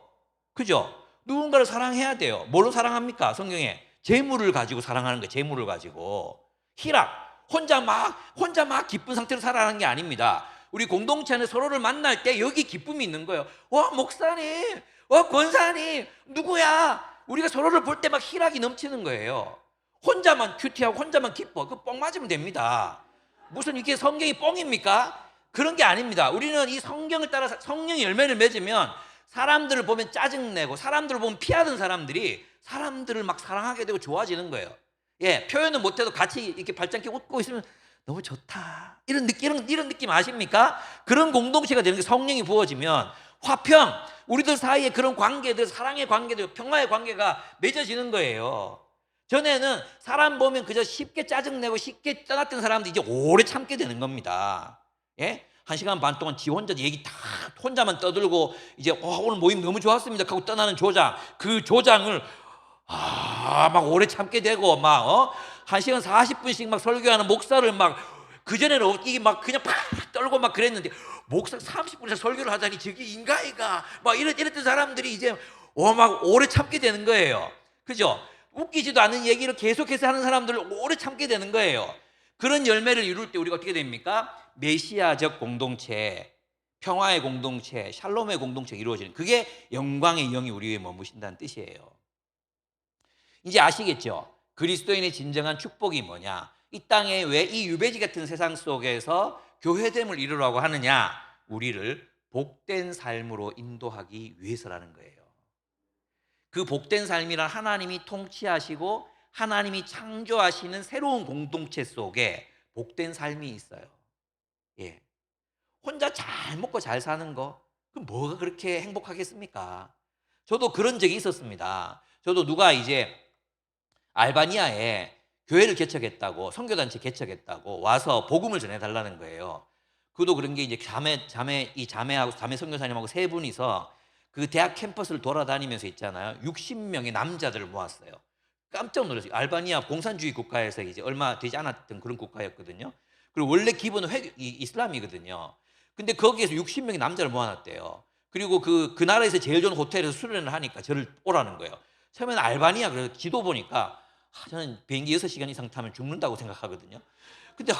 그죠? 누군가를 사랑해야 돼요. 뭘로 사랑합니까? 성경에 재물을 가지고 사랑하는 거예요. 재물을 가지고. 희락, 혼자 막 기쁜 상태로 살아가는 게 아닙니다. 우리 공동체 안에 서로를 만날 때 여기 기쁨이 있는 거예요. 와, 목사님, 와, 권사님, 누구야? 우리가 서로를 볼 때 막 희락이 넘치는 거예요. 혼자만 큐티하고 혼자만 기뻐. 그 뻥 맞으면 됩니다. 무슨 이게 성경이 뻥입니까? 그런 게 아닙니다. 우리는 이 성경을 따라서 성령의 열매를 맺으면 사람들을 보면 짜증내고 사람들을 보면 피하던 사람들이 사람들을 막 사랑하게 되고 좋아지는 거예요. 예, 표현은 못해도 같이 이렇게 발짱게 웃고 있으면 너무 좋다. 이런 느낌 아십니까? 그런 공동체가 되는 게 성령이 부어지면 화평, 우리들 사이에 그런 관계들, 사랑의 관계들, 평화의 관계가 맺어지는 거예요. 전에는 사람 보면 그저 쉽게 짜증내고 쉽게 떠났던 사람들이 이제 오래 참게 되는 겁니다. 예? 1시간 반 동안 지 혼자 얘기 다 혼자만 떠들고 이제 오늘 모임 너무 좋았습니다 하고 떠나는 조장, 그 조장을 막 오래 참게 되고 막 1시간 40분씩 막 설교하는 목사를 막 그전에는 이게 막 그냥 팍 떨고 막 그랬는데 목사 30분이나 설교를 하다니 저게 인가이가 막 이랬던 사람들이 이제 막 오래 참게 되는 거예요. 그죠? 웃기지도 않은 얘기를 계속해서 하는 사람들을 오래 참게 되는 거예요. 그런 열매를 이룰 때 우리가 어떻게 됩니까? 메시아적 공동체, 평화의 공동체, 샬롬의 공동체가 이루어지는, 그게 영광의 영이 우리 위에 머무신다는 뜻이에요. 이제 아시겠죠? 그리스도인의 진정한 축복이 뭐냐? 이 땅에 왜 이 유배지 같은 세상 속에서 교회됨을 이루라고 하느냐? 우리를 복된 삶으로 인도하기 위해서라는 거예요. 그 복된 삶이란 하나님이 통치하시고 하나님이 창조하시는 새로운 공동체 속에 복된 삶이 있어요. 예. 혼자 잘 먹고 잘 사는 거, 그럼 뭐가 그렇게 행복하겠습니까? 저도 그런 적이 있었습니다. 저도 누가 이제 알바니아에 교회를 개척했다고, 선교단체 개척했다고 와서 복음을 전해달라는 거예요. 그도 그런 게 이제 이 자매하고 자매 선교사님하고 세 분이서 그 대학 캠퍼스를 돌아다니면서 있잖아요. 60명의 남자들을 모았어요. 깜짝 놀랐어요. 알바니아 공산주의 국가에서 이제 얼마 되지 않았던 그런 국가였거든요. 그리고 원래 기본은 이슬람이거든요. 근데 거기에서 60명의 남자를 모아놨대요. 그리고 그 나라에서 제일 좋은 호텔에서 수련을 하니까 저를 오라는 거예요. 처음에는 알바니아, 그래서 지도 보니까 저는 비행기 6시간 이상 타면 죽는다고 생각하거든요. 근데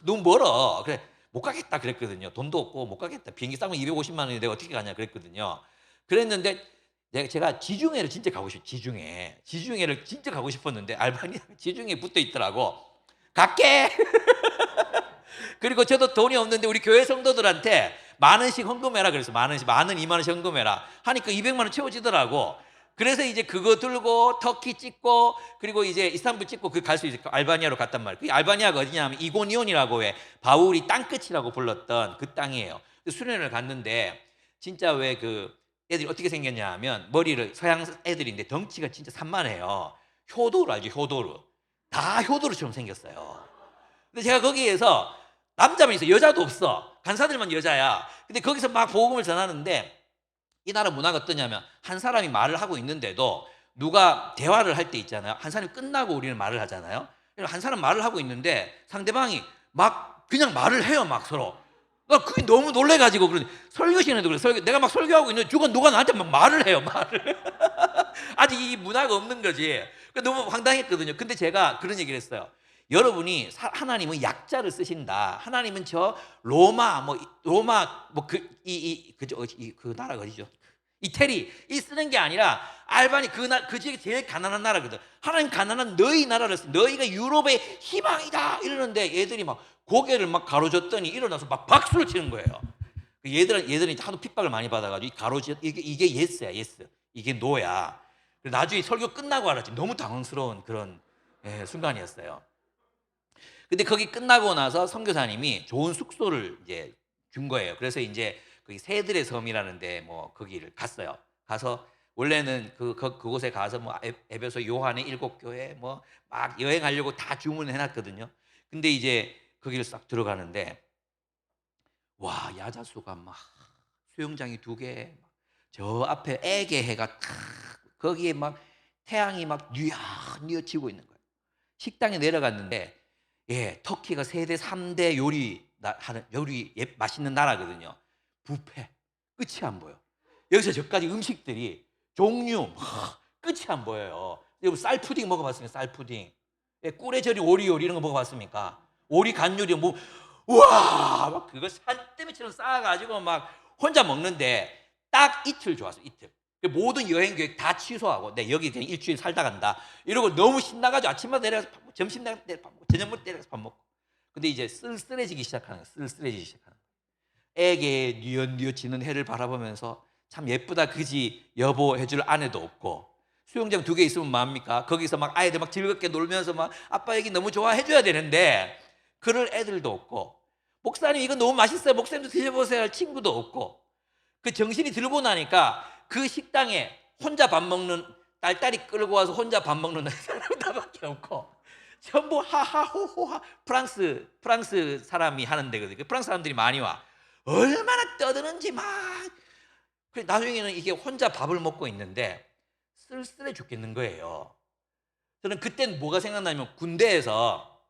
너무 멀어. 그래, 못 가겠다 그랬거든요. 돈도 없고 못 가겠다. 비행기 싸면 250만 원인데 내가 어떻게 가냐 그랬거든요. 그랬는데 제가 지중해를 진짜 가고 지중해를 진짜 가고 싶었는데 알바니아 지중해에 붙어 있더라고. 갈게. 그리고 저도 돈이 없는데 우리 교회 성도들한테 만 원씩 헌금해라 그래서 만 원씩, 만 원, 2만 원씩 헌금해라 하니까 200만 원 채워지더라고. 그래서 이제 그거 들고 터키 찍고 그리고 이제 이스탄불 찍고 그 갈 수 있을 알바니아로 갔단 말이에요. 그 알바니아가 어디냐면 이고니온이라고 해 바울이 땅끝이라고 불렀던 그 땅이에요. 수련을 갔는데 진짜 왜 그 애들이 어떻게 생겼냐 하면 머리를 서양 애들인데 덩치가 진짜 산만해요. 효도르 알죠? 효도르. 다 효도르처럼 생겼어요. 근데 제가 거기에서 남자만 있어. 여자도 없어. 간사들만 여자야. 근데 거기서 막 복음을 전하는데 이 나라 문화가 어떠냐면 한 사람이 말을 하고 있는데도 누가 대화를 할 때 있잖아요. 한 사람이 끝나고 우리는 말을 하잖아요. 한 사람 말을 하고 있는데 상대방이 막 그냥 말을 해요. 막 서로. 나 그게 너무 놀래가지고 그러니 설교 시간에도 그래. 내가 막 설교하고 있는데 누가 나한테 막 말을 해요. 말을. 아직 이 문화가 없는 거지. 너무 황당했거든요. 근데 제가 그런 얘기를 했어요. 여러분이 하나님은 약자를 쓰신다. 하나님은 저 로마 그 나라가 어디죠? 이태리 이 쓰는 게 아니라 알바니 그 지역이 제일 가난한 나라거든. 하나님 가난한 너희 나라를 쓰. 너희가 유럽의 희망이다 이러는데 얘들이 막 고개를 막 가로젓더니 일어나서 막 박수를 치는 거예요. 얘들은 하도 핍박을 많이 받아가지고 이게 예스야 예스. 이게 노야. 나중에 설교 끝나고 알았지. 너무 당황스러운 그런 순간이었어요. 근데 거기 끝나고 나서 선교사님이 좋은 숙소를 이제 준 거예요. 그래서 이제 거기 새들의 섬이라는데 뭐 거기를 갔어요. 가서 원래는 그곳에 가서 뭐 에베소 요한의 7교회 뭐 막 여행하려고 다 주문해 놨거든요. 근데 이제 거기를 싹 들어가는데 와, 야자수가 막 수영장이 2개, 저 앞에 애게 해가 탁 거기에 막 태양이 막 뉘어치고 있는 거예요. 식당에 내려갔는데 터키가 세계 3대 요리 맛있는 나라거든요. 뷔페 끝이 안 보여. 여기서 저까지 음식들이 종류 끝이 안 보여요. 여러분 쌀 푸딩 먹어봤습니까? 쌀 푸딩. 꿀에 절인 오리 요리 이런 거 먹어봤습니까? 오리 간 요리 뭐 우와 막 그거 산더미처럼 쌓아가지고 막 혼자 먹는데 딱 이틀 좋았어. 이틀. 모든 여행 계획 다 취소하고 내 여기 그냥 일주일 살다 간다 이러고 너무 신나가지고 아침마다 내려가서 밥 먹고 점심 내려가서 밥 먹고 저녁마다 내려가서 밥 먹고. 근데 이제 쓸쓸해지기 시작하는 거야. 쓸쓸해지기 시작하는 거야. 애게 뉘어뉘어지는 해를 바라보면서 참 예쁘다 그지 여보 해줄 아내도 없고 수영장 2개 있으면 뭐합니까? 거기서 막 아이들 막 즐겁게 놀면서 막 아빠 얘기 너무 좋아해줘야 되는데 그럴 애들도 없고 목사님 이거 너무 맛있어요 목사님도 드셔보세요 할 친구도 없고 그 정신이 들고 나니까 그 식당에 혼자 밥 먹는 딸딸이 끌고 와서 혼자 밥 먹는 사람 나밖에 없고 전부 하하호호하 프랑스 사람이 하는 데거든요. 프랑스 사람들이 많이 와. 얼마나 떠드는지 막. 그래 나중에는 이게 혼자 밥을 먹고 있는데 쓸쓸해 죽겠는 거예요. 저는 그땐 뭐가 생각나냐면 군대에서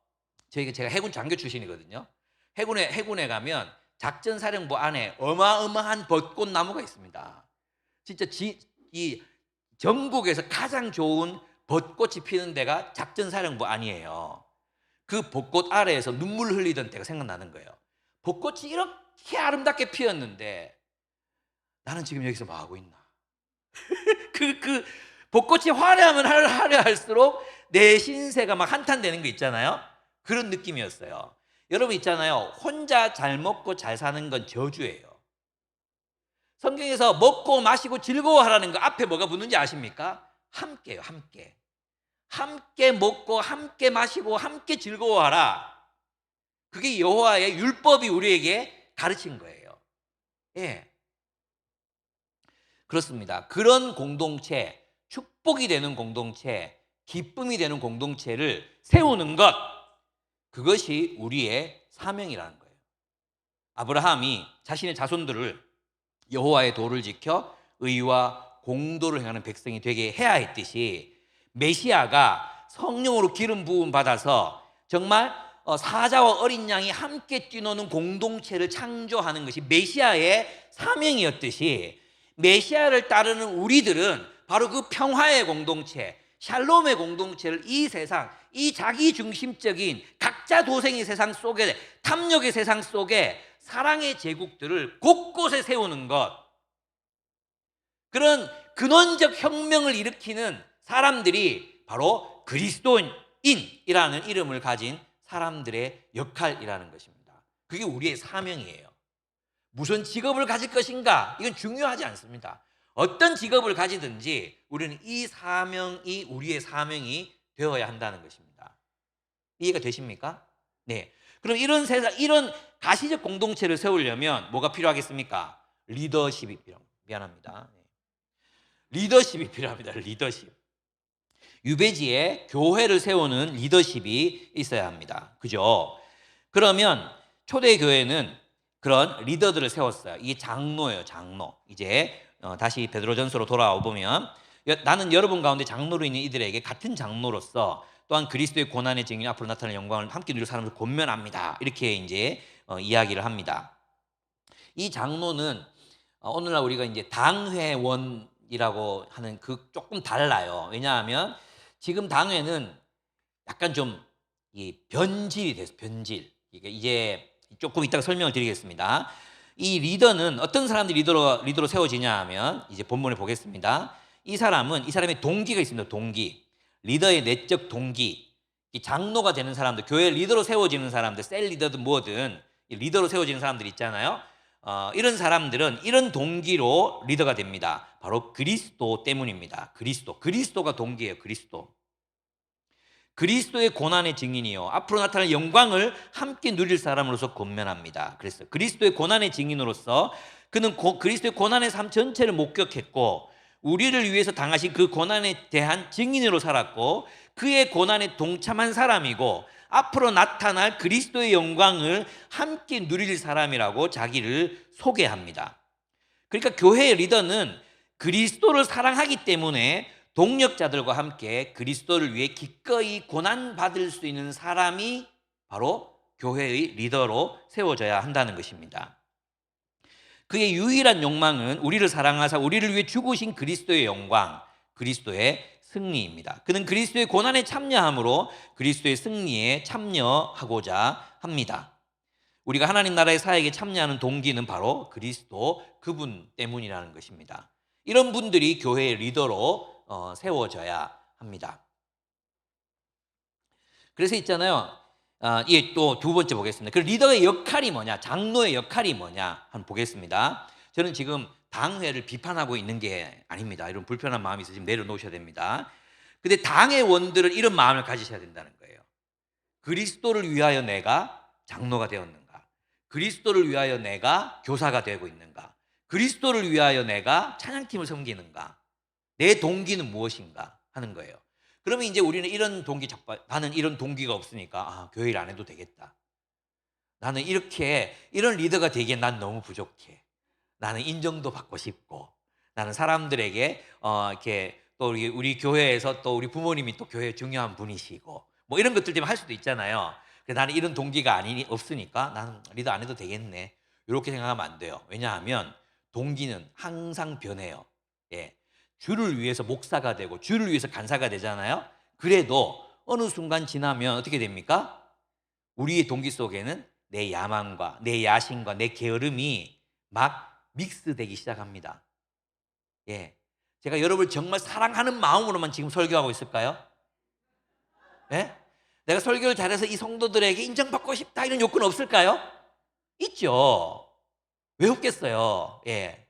제가 해군 장교 출신이거든요. 해군에 가면 작전사령부 안에 어마어마한 벚꽃나무가 있습니다. 진짜 이 전국에서 가장 좋은 벚꽃이 피는 데가 작전사령부 안이에요. 그 벚꽃 아래에서 눈물 흘리던 때가 생각나는 거예요. 벚꽃이 이렇게 아름답게 피었는데 나는 지금 여기서 뭐 하고 있나? 그 벚꽃이 화려하면 화려할수록 내 신세가 막 한탄되는 거 있잖아요. 그런 느낌이었어요. 여러분 있잖아요. 혼자 잘 먹고 잘 사는 건 저주예요. 성경에서 먹고 마시고 즐거워하라는 거 앞에 뭐가 붙는지 아십니까? 함께요. 함께 먹고 함께 마시고 함께 즐거워하라. 그게 여호와의 율법이 우리에게 가르친 거예요. 예. 그렇습니다. 그런 공동체, 축복이 되는 공동체, 기쁨이 되는 공동체를 세우는 것, 그것이 우리의 사명이라는 거예요. 아브라함이 자신의 자손들을 여호와의 도를 지켜 의와 공도를 행하는 백성이 되게 해야 했듯이, 메시아가 성령으로 기름 부음 받아서 정말 사자와 어린 양이 함께 뛰노는 공동체를 창조하는 것이 메시아의 사명이었듯이, 메시아를 따르는 우리들은 바로 그 평화의 공동체, 샬롬의 공동체를 이 세상, 이 자기중심적인 각자 도생의 세상 속에, 탐욕의 세상 속에 사랑의 제국들을 곳곳에 세우는 것, 그런 근원적 혁명을 일으키는 사람들이 바로 그리스도인이라는 이름을 가진 사람들의 역할이라는 것입니다. 그게 우리의 사명이에요. 무슨 직업을 가질 것인가, 이건 중요하지 않습니다. 어떤 직업을 가지든지 우리는 이 사명이 우리의 사명이 되어야 한다는 것입니다. 이해가 되십니까? 네. 그럼 이런 세상, 이런 가시적 공동체를 세우려면 뭐가 필요하겠습니까? 리더십이 필요합니다. 미안합니다. 네. 리더십이 필요합니다. 리더십. 유배지에 교회를 세우는 리더십이 있어야 합니다. 그죠? 그러면 초대교회는 그런 리더들을 세웠어요. 이게 장로예요, 장로. 이제 다시 베드로전서로 돌아와 보면, 나는 여러분 가운데 장로로 있는 이들에게 같은 장로로서 또한 그리스도의 고난의 증인 앞으로 나타날 영광을 함께 누릴 사람을 권면합니다. 이렇게 이제 이야기를 합니다. 이 장로는 오늘날 우리가 이제 당회원이라고 하는 그 조금 달라요. 왜냐하면 지금 당회는 약간 좀 이 변질이 됐어, 변질. 이제 조금 이따가 설명을 드리겠습니다. 이 리더는 어떤 사람들이 리더로 세워지냐 하면, 이제 본문에 보겠습니다. 이 사람의 동기가 있습니다. 동기. 리더의 내적 동기. 이 장로가 되는 사람들, 교회 리더로 세워지는 사람들, 셀 리더든 뭐든 리더로 세워지는 사람들 있잖아요. 이런 사람들은 이런 동기로 리더가 됩니다. 바로 그리스도 때문입니다. 그리스도가 동기예요. 그리스도의 고난의 증인이요 앞으로 나타날 영광을 함께 누릴 사람으로서 권면합니다. 그래서 그리스도의 고난의 증인으로서 그는 그리스도의 고난의 삶 전체를 목격했고, 우리를 위해서 당하신 그 고난에 대한 증인으로 살았고, 그의 고난에 동참한 사람이고, 앞으로 나타날 그리스도의 영광을 함께 누릴 사람이라고 자기를 소개합니다. 그러니까 교회의 리더는 그리스도를 사랑하기 때문에 동력자들과 함께 그리스도를 위해 기꺼이 고난받을 수 있는 사람이 바로 교회의 리더로 세워져야 한다는 것입니다. 그의 유일한 욕망은 우리를 사랑하사 우리를 위해 죽으신 그리스도의 영광, 그리스도의 승리입니다. 그는 그리스도의 고난에 참여함으로 그리스도의 승리에 참여하고자 합니다. 우리가 하나님 나라의 사역에 참여하는 동기는 바로 그리스도 그분 때문이라는 것입니다. 이런 분들이 교회의 리더로 세워져야 합니다. 그래서 있잖아요. 이게 또 두 번째 보겠습니다. 그 리더의 역할이 뭐냐, 장로의 역할이 뭐냐 한번 보겠습니다. 저는 지금 당회를 비판하고 있는 게 아닙니다. 이런 불편한 마음이 있으시면 내려놓으셔야 됩니다. 근데 당의 원들은 이런 마음을 가지셔야 된다는 거예요. 그리스도를 위하여 내가 장로가 되었는가? 그리스도를 위하여 내가 교사가 되고 있는가? 그리스도를 위하여 내가 찬양팀을 섬기는가? 내 동기는 무엇인가 하는 거예요. 그러면 이제 우리는 이런 동기, 나는 이런 동기가 없으니까 교회 일 안 해도 되겠다. 나는 이런 리더가 되기엔 난 너무 부족해. 나는 인정도 받고 싶고, 나는 사람들에게 이렇게 또 우리 교회에서 또 우리 부모님이 또 교회 중요한 분이시고, 뭐 이런 것들 때문에 할 수도 있잖아요. 나는 이런 동기가 없으니까 나는 리더 안 해도 되겠네. 이렇게 생각하면 안 돼요. 왜냐하면 동기는 항상 변해요. 예. 주를 위해서 목사가 되고 주를 위해서 간사가 되잖아요. 그래도 어느 순간 지나면 어떻게 됩니까? 우리의 동기 속에는 내 야망과 내 야심과 내 게으름이 막 믹스되기 시작합니다. 예. 제가 여러분을 정말 사랑하는 마음으로만 지금 설교하고 있을까요? 예? 내가 설교를 잘해서 이 성도들에게 인정받고 싶다 이런 욕구는 없을까요? 있죠. 왜 없겠어요? 예.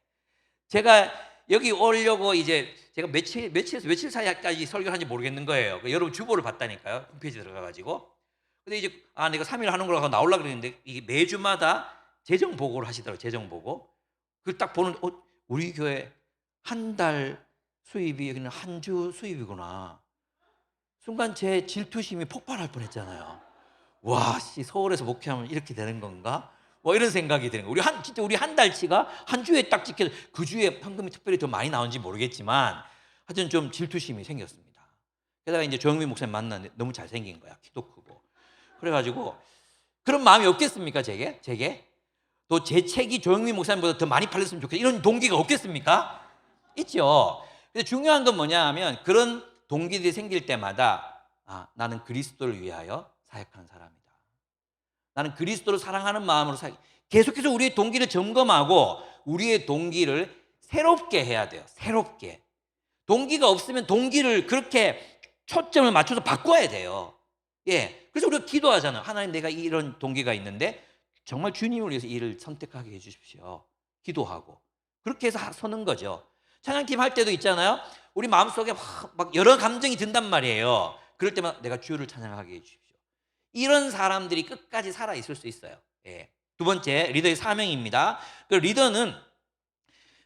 제가 여기 오려고 이제 제가 며칠에서 며칠 사이까지 설교를 하는지 모르겠는 거예요. 여러분 주보를 봤다니까요. 홈페이지 들어가가지고. 근데 이제 내가 3일 하는 거라서 나오려고 그랬는데 이게 매주마다 재정 보고를 하시더라고요. 재정 보고. 그걸 딱 보는 우리 교회 한 달 수입이 그냥 한 주 수입이구나. 순간 제 질투심이 폭발할 뻔했잖아요. 와, 씨, 서울에서 목회하면 이렇게 되는 건가? 뭐 이런 생각이 드는 거예요. 진짜 우리 한 달치가 한 주에 딱 지켜서 그 주에 현금이 특별히 더 많이 나온지 모르겠지만 하여튼 좀 질투심이 생겼습니다. 게다가 이제 조영민 목사님 만났는데 너무 잘생긴 거야. 키도 크고. 그래가지고 그런 마음이 없겠습니까? 제게? 또 제 책이 조영민 목사님보다 더 많이 팔렸으면 좋겠다. 이런 동기가 없겠습니까? 있죠. 근데 중요한 건 뭐냐 하면 그런 동기들이 생길 때마다 나는 그리스도를 위하여 사역하는 사람이다. 나는 그리스도를 사랑하는 마음으로 계속해서 우리의 동기를 점검하고 우리의 동기를 새롭게 해야 돼요. 새롭게. 동기가 없으면 동기를 그렇게 초점을 맞춰서 바꿔야 돼요. 예. 그래서 우리가 기도하잖아요. 하나님, 내가 이런 동기가 있는데 정말 주님을 위해서 이를 선택하게 해 주십시오. 기도하고. 그렇게 해서 서는 거죠. 찬양팀 할 때도 있잖아요. 우리 마음속에 막 여러 감정이 든단 말이에요. 그럴 때마다 내가 주를 찬양하게 해 주십시오. 이런 사람들이 끝까지 살아 있을 수 있어요. 예. 두 번째, 리더의 사명입니다. 그 리더는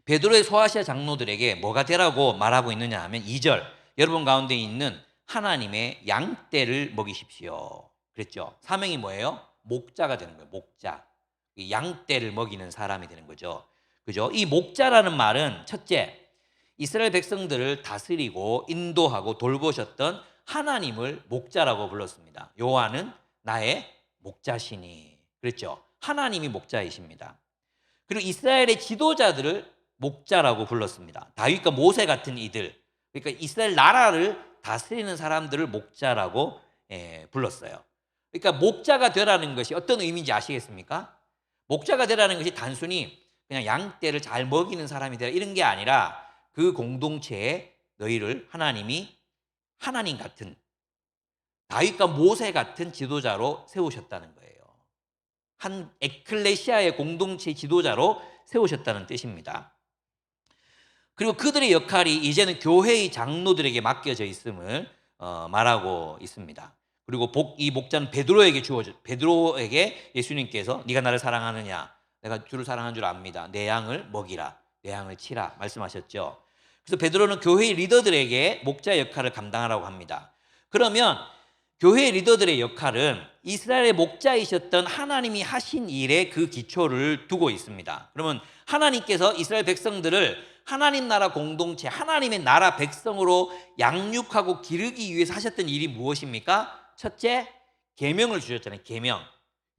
베드로의 소아시아 장로들에게 뭐가 되라고 말하고 있느냐 하면 2절, 여러분 가운데 있는 하나님의 양떼를 먹이십시오. 그랬죠. 사명이 뭐예요? 목자가 되는 거예요. 목자. 양떼를 먹이는 사람이 되는 거죠. 그죠? 이 목자라는 말은 첫째, 이스라엘 백성들을 다스리고 인도하고 돌보셨던 하나님을 목자라고 불렀습니다. 여호와는 나의 목자시니. 그랬죠. 하나님이 목자이십니다. 그리고 이스라엘의 지도자들을 목자라고 불렀습니다. 다윗과 모세 같은 이들, 그러니까 이스라엘 나라를 다스리는 사람들을 목자라고 불렀어요. 그러니까 목자가 되라는 것이 어떤 의미인지 아시겠습니까? 목자가 되라는 것이 단순히 그냥 양떼를 잘 먹이는 사람이 되라 이런 게 아니라 그 공동체에 너희를 하나님이 하나님 같은 다윗과 모세 같은 지도자로 세우셨다는 거예요. 한 에클레시아의 공동체 지도자로 세우셨다는 뜻입니다. 그리고 그들의 역할이 이제는 교회의 장로들에게 맡겨져 있음을 말하고 있습니다. 그리고 이 목자는 베드로에게 예수님께서 네가 나를 사랑하느냐, 내가 주를 사랑하는 줄 압니다. 내 양을 먹이라, 내 양을 치라 말씀하셨죠. 그래서 베드로는 교회의 리더들에게 목자 역할을 감당하라고 합니다. 그러면 교회의 리더들의 역할은 이스라엘의 목자이셨던 하나님이 하신 일에 그 기초를 두고 있습니다. 그러면 하나님께서 이스라엘 백성들을 하나님 나라 공동체, 하나님의 나라 백성으로 양육하고 기르기 위해서 하셨던 일이 무엇입니까? 첫째, 계명을 주셨잖아요. 계명,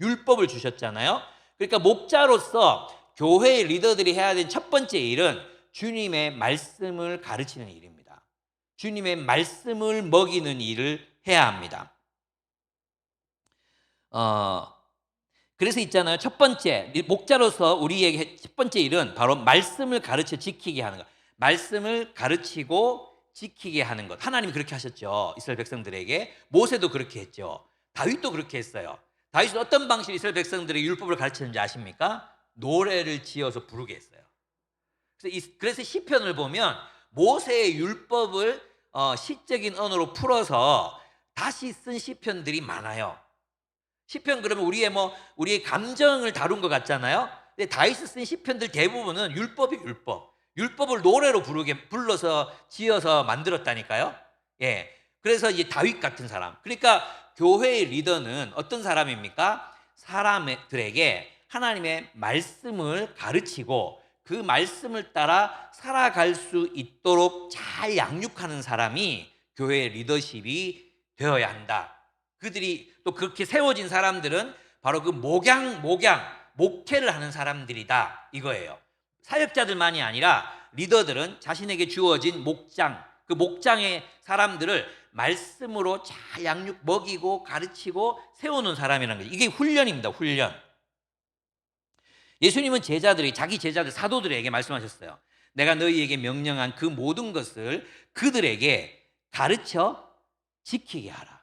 율법을 주셨잖아요. 그러니까 목자로서 교회의 리더들이 해야 될 첫 번째 일은 주님의 말씀을 가르치는 일입니다. 주님의 말씀을 먹이는 일을 해야 합니다. 그래서 있잖아요. 첫 번째, 목자로서 우리에게 첫 번째 일은 바로 말씀을 가르쳐 지키게 하는 것. 말씀을 가르치고 지키게 하는 것. 하나님이 그렇게 하셨죠. 이스라엘 백성들에게. 모세도 그렇게 했죠. 다윗도 그렇게 했어요. 다윗은 어떤 방식으로 이스라엘 백성들에게 율법을 가르쳤는지 아십니까? 노래를 지어서 부르게 했어요. 그래서 시편을 보면 모세의 율법을 시적인 언어로 풀어서 다시 쓴 시편들이 많아요. 시편 그러면 우리의 감정을 다룬 것 같잖아요. 근데 다윗이 쓴 시편들 대부분은 율법. 율법을 노래로 불러서 지어서 만들었다니까요. 예. 그래서 이제 다윗 같은 사람. 그러니까 교회의 리더는 어떤 사람입니까? 사람들에게 하나님의 말씀을 가르치고 그 말씀을 따라 살아갈 수 있도록 잘 양육하는 사람이 교회의 리더십이 되어야 한다. 그들이 또 그렇게 세워진 사람들은 바로 그 목회를 하는 사람들이다 이거예요. 사역자들만이 아니라 리더들은 자신에게 주어진 목장, 그 목장의 사람들을 말씀으로 잘 먹이고 가르치고 세우는 사람이라는 거죠. 이게 훈련입니다. 훈련. 예수님은 자기 제자들 사도들에게 말씀하셨어요. 내가 너희에게 명령한 그 모든 것을 그들에게 가르쳐 지키게 하라.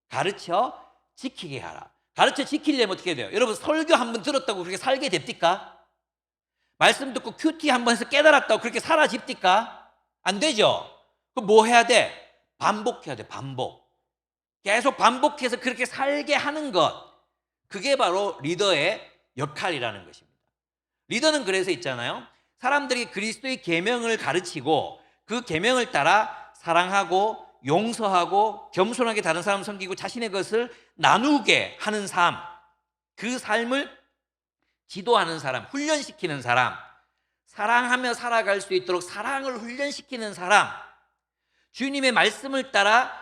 가르쳐 지키게 하라. 가르쳐 지키려면 어떻게 돼요? 여러분 설교 한번 들었다고 그렇게 살게 됩니까? 말씀 듣고 큐티 한번 해서 깨달았다고 그렇게 사라집니까? 안 되죠. 그럼 뭐 해야 돼? 반복해야 돼. 반복. 계속 반복해서 그렇게 살게 하는 것. 그게 바로 리더의 역할이라는 것입니다. 리더는 그래서 있잖아요. 사람들이 그리스도의 계명을 가르치고 그 계명을 따라 사랑하고 용서하고 겸손하게 다른 사람 섬기고 자신의 것을 나누게 하는 삶, 그 삶을 지도하는 사람, 훈련시키는 사람, 사랑하며 살아갈 수 있도록 사랑을 훈련시키는 사람, 주님의 말씀을 따라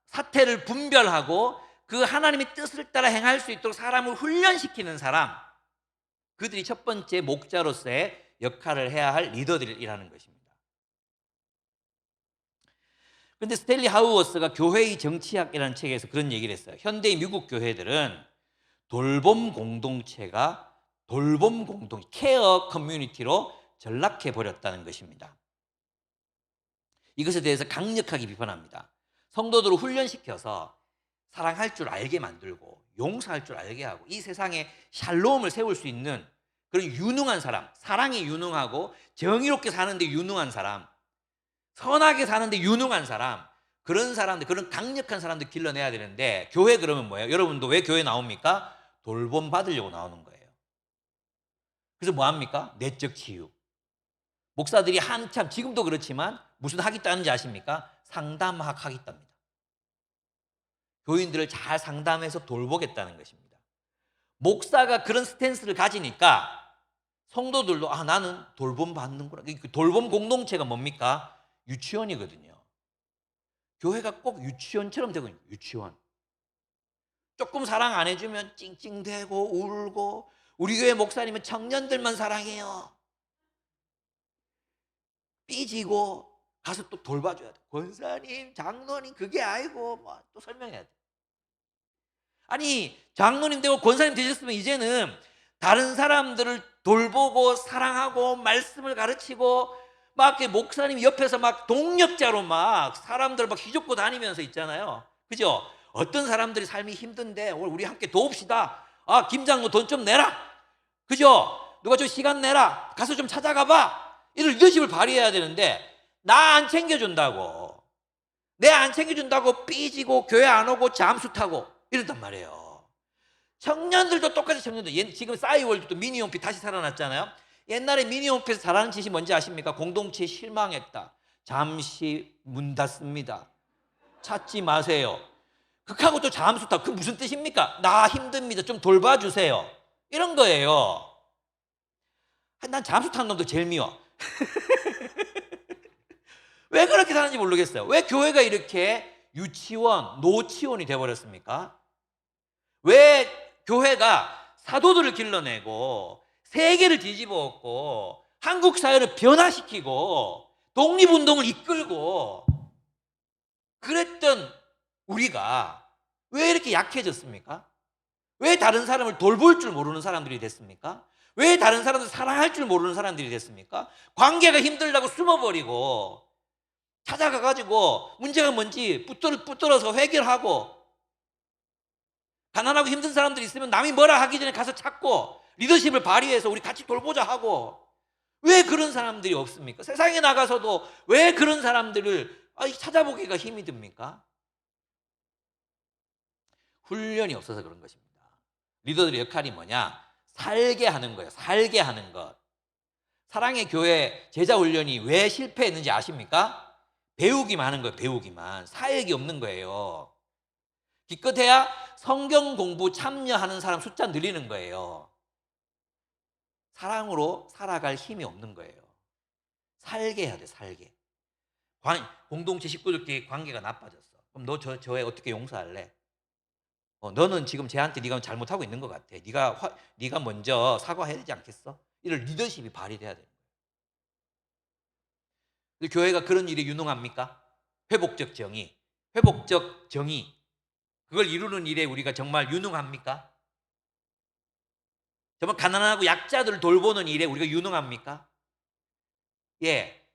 사태를 분별하고 그 하나님의 뜻을 따라 행할 수 있도록 사람을 훈련시키는 사람, 그들이 첫 번째 목자로서의 역할을 해야 할 리더들이라는 것입니다. 그런데 스탠리 하우어스가 교회의 정치학이라는 책에서 그런 얘기를 했어요. 현대의 미국 교회들은 돌봄 공동체가 돌봄 공동 케어 커뮤니티로 전락해 버렸다는 것입니다. 이것에 대해서 강력하게 비판합니다. 성도들을 훈련시켜서 사랑할 줄 알게 만들고 용서할 줄 알게 하고 이 세상에 샬롬을 세울 수 있는 그런 유능한 사람, 사랑에 유능하고 정의롭게 사는데 유능한 사람, 선하게 사는데 유능한 사람, 그런 사람들, 그런 강력한 사람들 길러내야 되는데 교회 그러면 뭐예요? 여러분도 왜 교회 나옵니까? 돌봄 받으려고 나오는 거예요. 그래서 뭐 합니까? 내적 치유. 목사들이 한참 지금도 그렇지만 무슨 학위 따는지 아십니까? 상담학 학위 땁니다. 교인들을 잘 상담해서 돌보겠다는 것입니다. 목사가 그런 스탠스를 가지니까 성도들도 나는 돌봄 받는구나. 돌봄 공동체가 뭡니까? 유치원이거든요. 교회가 꼭 유치원처럼 되고 있는 거예요. 유치원. 조금 사랑 안 해주면 찡찡대고 울고, 우리 교회 목사님은 청년들만 사랑해요. 삐지고 가서 또 돌봐줘야 돼. 권사님, 장로님 그게 아니고 뭐 또 설명해야 돼. 아니 장로님 되고 권사님 되셨으면 이제는 다른 사람들을 돌보고 사랑하고 말씀을 가르치고 막 목사님 옆에서 막 동력자로 막 사람들 막 휘젓고 다니면서 있잖아요. 그죠? 어떤 사람들이 삶이 힘든데 오늘 우리 함께 도웁시다. 김 장로 돈 좀 내라. 그죠? 누가 좀 시간 내라. 가서 좀 찾아가 봐. 이런 리더십을 발휘해야 되는데 나 안 챙겨준다고, 내 안 챙겨준다고 삐지고 교회 안 오고 잠수 타고 이런단 말이에요. 청년들도 똑같이 청년들. 지금 싸이월드도 미니홈피 다시 살아났잖아요. 옛날에 미니홈피에서 잘하는 짓이 뭔지 아십니까? 공동체에 실망했다. 잠시 문 닫습니다. 찾지 마세요. 극하고 또 잠수 타고. 그 무슨 뜻입니까? 나 힘듭니다. 좀 돌봐주세요. 이런 거예요. 난 잠수 타는 놈도 제일 미워. 왜 그렇게 사는지 모르겠어요. 왜 교회가 이렇게 유치원, 노치원이 돼버렸습니까? 왜 교회가 사도들을 길러내고 세계를 뒤집어 엎고 한국 사회를 변화시키고 독립운동을 이끌고 그랬던 우리가 왜 이렇게 약해졌습니까? 왜 다른 사람을 돌볼 줄 모르는 사람들이 됐습니까? 왜 다른 사람들 사랑할 줄 모르는 사람들이 됐습니까? 관계가 힘들다고 숨어버리고 찾아가가지고 문제가 뭔지 붙들어서 해결하고, 가난하고 힘든 사람들이 있으면 남이 뭐라 하기 전에 가서 찾고 리더십을 발휘해서 우리 같이 돌보자 하고. 왜 그런 사람들이 없습니까? 세상에 나가서도 왜 그런 사람들을 찾아보기가 힘이 듭니까? 훈련이 없어서 그런 것입니다. 리더들의 역할이 뭐냐? 살게 하는 거예요. 살게 하는 것. 사랑의 교회 제자 훈련이 왜 실패했는지 아십니까? 배우기만 하는 거예요. 배우기만. 사역이 없는 거예요. 기껏해야 성경 공부 참여하는 사람 숫자 늘리는 거예요. 사랑으로 살아갈 힘이 없는 거예요. 살게 해야 돼. 살게. 공동체 식구들끼리 관계가 나빠졌어. 그럼 너 저애 어떻게 용서할래? 너는 지금 쟤한테 네가 잘못하고 있는 것 같아. 네가 먼저 사과해야 되지 않겠어? 이런 리더십이 발휘돼야 돼요. 교회가 그런 일에 유능합니까? 회복적 정의, 회복적 정의, 그걸 이루는 일에 우리가 정말 유능합니까? 정말 가난하고 약자들을 돌보는 일에 우리가 유능합니까?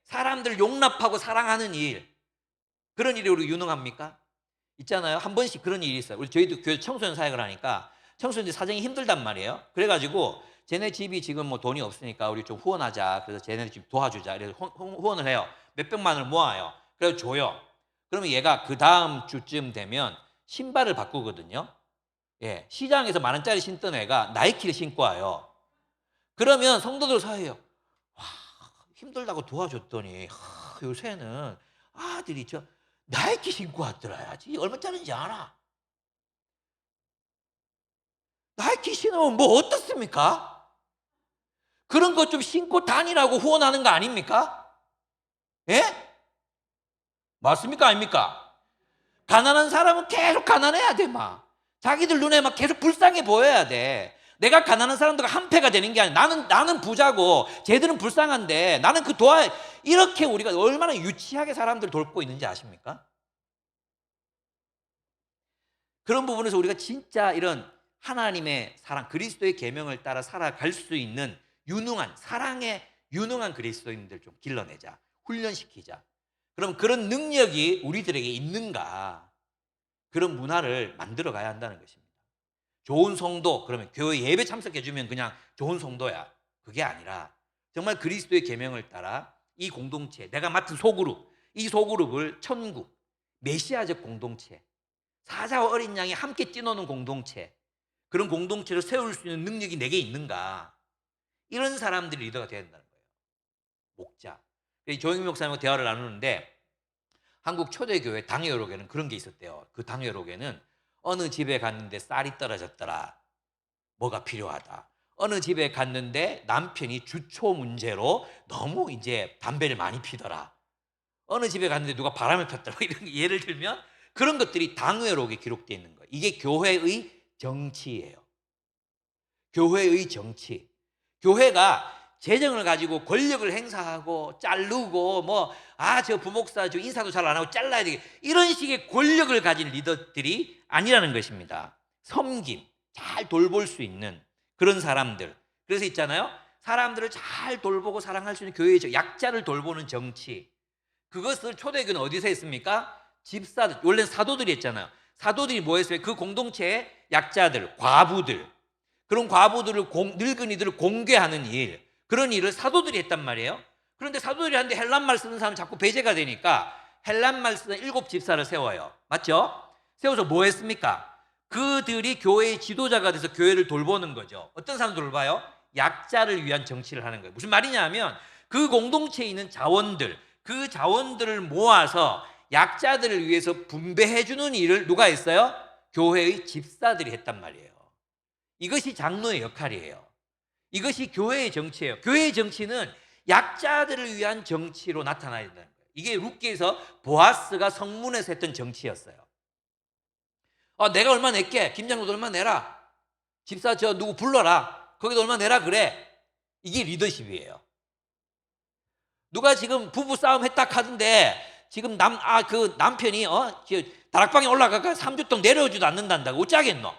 사람들 용납하고 사랑하는 일, 그런 일에 우리가 유능합니까? 있잖아요. 한 번씩 그런 일이 있어요. 저희도 교회 청소년 사역을 하니까 청소년들 사정이 힘들단 말이에요. 그래가지고 쟤네 집이 지금 뭐 돈이 없으니까 우리 좀 후원하자. 그래서 쟤네 집 도와주자. 그래서 후원을 해요. 몇백만 원을 모아요. 그래서 줘요. 그러면 얘가 그 다음 주쯤 되면 신발을 바꾸거든요. 시장에서 10,000원짜리 신던 애가 나이키를 신고 와요. 그러면 성도들 사이에요. 와, 힘들다고 도와줬더니 요새는 아들이 저 나이키 신고 왔더라야지. 얼마짜리인지 알아? 나이키 신으면 뭐 어떻습니까? 그런 것 좀 신고 다니라고 후원하는 거 아닙니까? 예? 맞습니까? 아닙니까? 가난한 사람은 계속 가난해야 돼, 막. 자기들 눈에 막 계속 불쌍해 보여야 돼. 내가 가난한 사람들과 한패가 되는 게 아니라 나는 부자고 쟤들은 불쌍한데 나는 이렇게 우리가 얼마나 유치하게 사람들 돌보고 있는지 아십니까? 그런 부분에서 우리가 진짜 이런 하나님의 사랑, 그리스도의 계명을 따라 살아갈 수 있는 사랑의 유능한 그리스도인들 좀 길러내자, 훈련시키자. 그럼 그런 능력이 우리들에게 있는가? 그런 문화를 만들어 가야 한다는 것입니다. 좋은 성도, 그러면 교회 예배 참석해 주면 그냥 좋은 성도야. 그게 아니라 정말 그리스도의 계명을 따라 이 공동체, 내가 맡은 소그룹, 이 소그룹을 천국, 메시아적 공동체, 사자와 어린 양이 함께 뛰노는 공동체, 그런 공동체를 세울 수 있는 능력이 내게 있는가? 이런 사람들이 리더가 되어야 된다는 거예요. 목자. 조영민 목사님과 대화를 나누는데 한국 초대교회 당회여록에는 그런 게 있었대요. 그 당회여록에는 어느 집에 갔는데 쌀이 떨어졌더라. 뭐가 필요하다. 어느 집에 갔는데 남편이 주초 문제로 너무 이제 담배를 많이 피더라. 어느 집에 갔는데 누가 바람을 폈더라. 이런 예를 들면 그런 것들이 당회록에 기록되어 있는 거예요. 이게 교회의 정치예요. 교회의 정치. 교회가 재정을 가지고 권력을 행사하고 자르고 저 부목사 저 인사도 잘 안 하고 잘라야 되게 이런 식의 권력을 가진 리더들이 아니라는 것입니다. 섬김, 잘 돌볼 수 있는 그런 사람들. 그래서 있잖아요. 사람들을 잘 돌보고 사랑할 수 있는 교회의 약자를 돌보는 정치. 그것을 초대교회는 어디서 했습니까? 집사들, 원래 사도들이 했잖아요. 사도들이 뭐 했어요? 그 공동체의 약자들, 과부들, 그런 과부들을 늙은이들을 공개하는 일, 그런 일을 사도들이 했단 말이에요. 그런데 사도들이 하는데 헬란말 쓰는 사람은 자꾸 배제가 되니까 헬란말 쓰는 7 집사를 세워요. 맞죠? 세워서 뭐 했습니까? 그들이 교회의 지도자가 돼서 교회를 돌보는 거죠. 어떤 사람 돌봐요? 약자를 위한 정치를 하는 거예요. 무슨 말이냐 하면 그 공동체에 있는 자원들, 그 자원들을 모아서 약자들을 위해서 분배해 주는 일을 누가 했어요? 교회의 집사들이 했단 말이에요. 이것이 장로의 역할이에요. 이것이 교회의 정치예요. 교회의 정치는 약자들을 위한 정치로 나타나야 된다는 거예요. 이게 룻기에서 보아스가 성문에서 했던 정치였어요. 내가 얼마 낼게. 김장로도 얼마 내라. 집사 저 누구 불러라. 거기도 얼마 내라 그래. 이게 리더십이에요. 누가 지금 부부 싸움 했다 하던데 지금 그 남편이 다락방에 올라가가 3주 동안 내려오지도 않는단다고 어쩌겠노?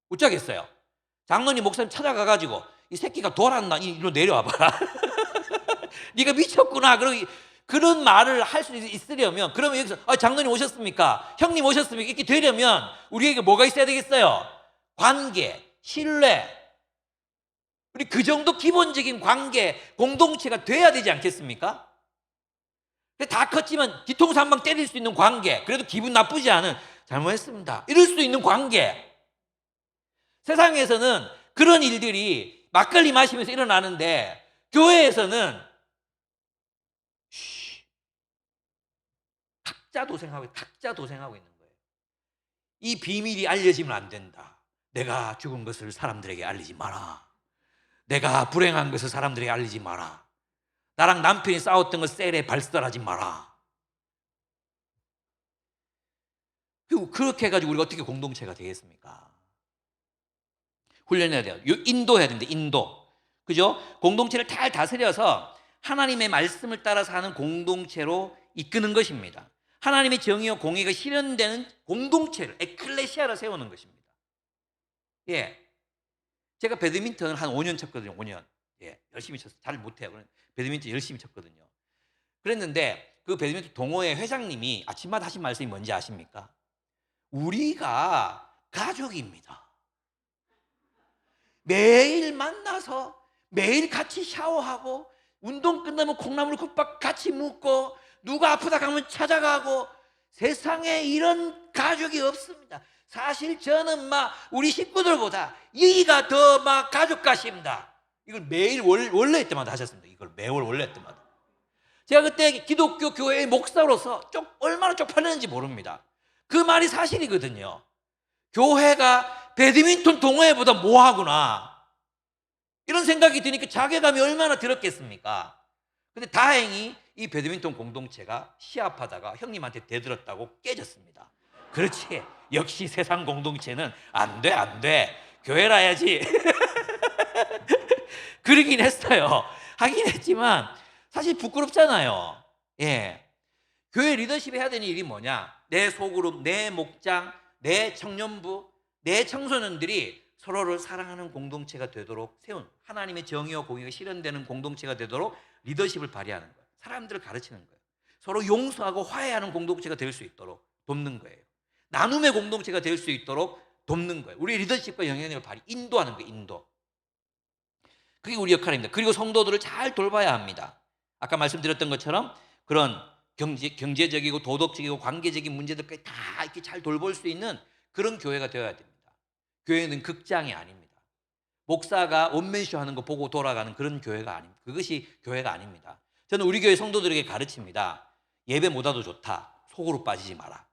어쩌겠어요? 장로님 목사님 찾아가가지고 이 새끼가 돌았나? 이리로 내려와봐라. 네가 미쳤구나. 그런 말을 할 수 있으려면 그러면 여기서 장로님 오셨습니까? 형님 오셨습니까? 이렇게 되려면 우리에게 뭐가 있어야 되겠어요? 관계, 신뢰. 우리 그 정도 기본적인 관계, 공동체가 돼야 되지 않겠습니까? 다 컸지만 뒤통수 한 방 때릴 수 있는 관계, 그래도 기분 나쁘지 않은 잘못했습니다. 이럴 수 있는 관계. 세상에서는 그런 일들이 막걸리 마시면서 일어나는데 교회에서는 각자 도생하고 있는 거예요. 이 비밀이 알려지면 안 된다. 내가 죽은 것을 사람들에게 알리지 마라. 내가 불행한 것을 사람들에게 알리지 마라. 나랑 남편이 싸웠던 걸 셀에 발설하지 마라. 그렇게 해가지고 우리가 어떻게 공동체가 되겠습니까? 훈련해야 돼요. 인도해야 됩니다. 인도. 그죠? 공동체를 잘 다스려서 하나님의 말씀을 따라 사는 공동체로 이끄는 것입니다. 하나님의 정의와 공의가 실현되는 공동체를, 에클레시아를 세우는 것입니다. 예. 제가 배드민턴을 한 5년 쳤거든요. 5년. 예. 열심히 쳤어요. 잘 못해요. 배드민턴 열심히 쳤거든요. 그랬는데 그 배드민턴 동호회 회장님이 아침마다 하신 말씀이 뭔지 아십니까? 우리가 가족입니다. 매일 만나서 매일 같이 샤워하고 운동 끝나면 콩나물 국밥 같이 먹고 누가 아프다 하면 찾아가고 세상에 이런 가족이 없습니다. 사실 저는 우리 식구들보다 여기가 더 가족 같습니다. 이걸 매일 원래 때마다 하셨습니다. 이걸 매월 원래 때마다. 제가 그때 기독교 교회의 목사로서 얼마나 쪽팔렸는지 모릅니다. 그 말이 사실이거든요. 교회가 배드민턴 동호회보다 뭐하구나, 이런 생각이 드니까 자괴감이 얼마나 들었겠습니까? 근데 다행히 이 배드민턴 공동체가 시합하다가 형님한테 대들었다고 깨졌습니다. 그렇지, 역시 세상 공동체는 안 돼, 안 돼, 교회라 해야지. 그러긴 했어요. 하긴 했지만 사실 부끄럽잖아요. 예. 교회 리더십이 해야 되는 일이 뭐냐? 내 소그룹, 내 목장, 내 청년부, 내 청소년들이 서로를 사랑하는 공동체가 되도록 세운, 하나님의 정의와 공의가 실현되는 공동체가 되도록 리더십을 발휘하는 거예요. 사람들을 가르치는 거예요. 서로 용서하고 화해하는 공동체가 될 수 있도록 돕는 거예요. 나눔의 공동체가 될 수 있도록 돕는 거예요. 우리 리더십과 영향력을 인도하는 거예요. 인도. 그게 우리 역할입니다. 그리고 성도들을 잘 돌봐야 합니다. 아까 말씀드렸던 것처럼 그런 경제적이고 도덕적이고 관계적인 문제들까지 다 이렇게 잘 돌볼 수 있는 그런 교회가 되어야 됩니다. 교회는 극장이 아닙니다. 목사가 원맨쇼 하는 거 보고 돌아가는 그런 교회가 아닙니다. 그것이 교회가 아닙니다. 저는 우리 교회 성도들에게 가르칩니다. 예배 못 와도 좋다, 속으로 빠지지 마라.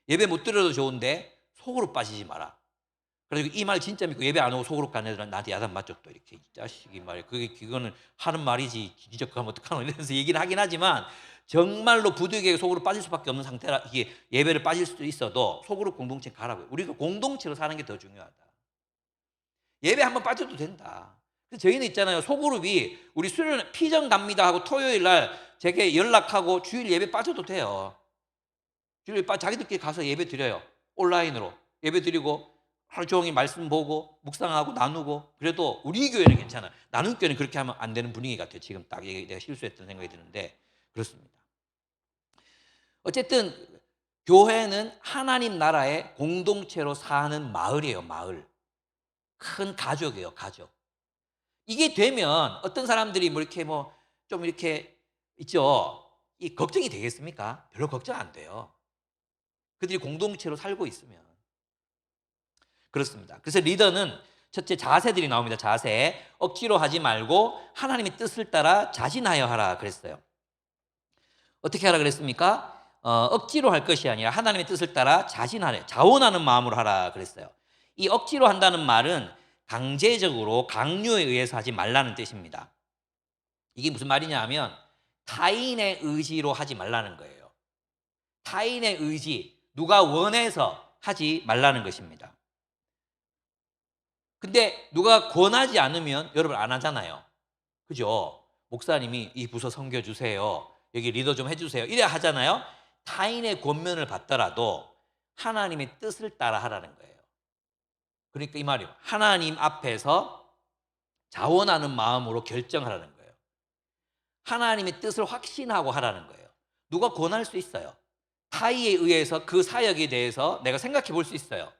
예배 못 드려도 좋은데 속으로 빠지지 마라. 그래서 이 말 진짜 믿고 예배 안 오고 속으로 가는 애들은 나한테 야단 맞죠. 또 이렇게 이 자식이 말이야, 그거는 하는 말이지, 진짜 그거 하면 어떡하노, 이러면서 얘기를 하긴 하지만 정말로 부득이하게 속으로 빠질 수밖에 없는 상태라, 이게 예배를 빠질 수도 있어도 속으로 공동체 가라고요. 우리가 공동체로 사는 게 더 중요하다. 예배 한번 빠져도 된다. 그래서 저희는 있잖아요, 소그룹이 우리 수요일 피정 갑니다 하고 토요일 날 제게 연락하고 주일 예배 빠져도 돼요. 주일 자기들끼리 가서 예배 드려요. 온라인으로 예배 드리고 하루 종일 말씀 보고 묵상하고 나누고. 그래도 우리 교회는 괜찮아요. 나눔 교회는 그렇게 하면 안 되는 분위기 같아요. 지금 딱 내가 실수했던 생각이 드는데 그렇습니다. 어쨌든 교회는 하나님 나라의 공동체로 사는 마을이에요. 마을. 큰 가족이에요. 가족. 이게 되면 어떤 사람들이 뭐 이렇게 좀 이렇게 있죠. 이 걱정이 되겠습니까? 별로 걱정 안 돼요. 그들이 공동체로 살고 있으면. 그렇습니다. 그래서 리더는 첫째 자세들이 나옵니다. 자세. 억지로 하지 말고 하나님의 뜻을 따라 자진하여 하라 그랬어요. 어떻게 하라 그랬습니까? 억지로 할 것이 아니라 하나님의 뜻을 따라 자진하래, 자원하는 마음으로 하라 그랬어요. 이 억지로 한다는 말은 강제적으로 강요에 의해서 하지 말라는 뜻입니다. 이게 무슨 말이냐 하면 타인의 의지로 하지 말라는 거예요. 타인의 의지, 누가 원해서 하지 말라는 것입니다. 근데 누가 권하지 않으면 여러분 안 하잖아요. 그죠? 목사님이 이 부서 섬겨주세요, 여기 리더 좀 해주세요, 이래야 하잖아요. 타인의 권면을 받더라도 하나님의 뜻을 따라 하라는 거예요. 그러니까 이 말이요, 하나님 앞에서 자원하는 마음으로 결정하라는 거예요. 하나님의 뜻을 확신하고 하라는 거예요. 누가 권할 수 있어요. 타의에 의해서 그 사역에 대해서 내가 생각해 볼 수 있어요.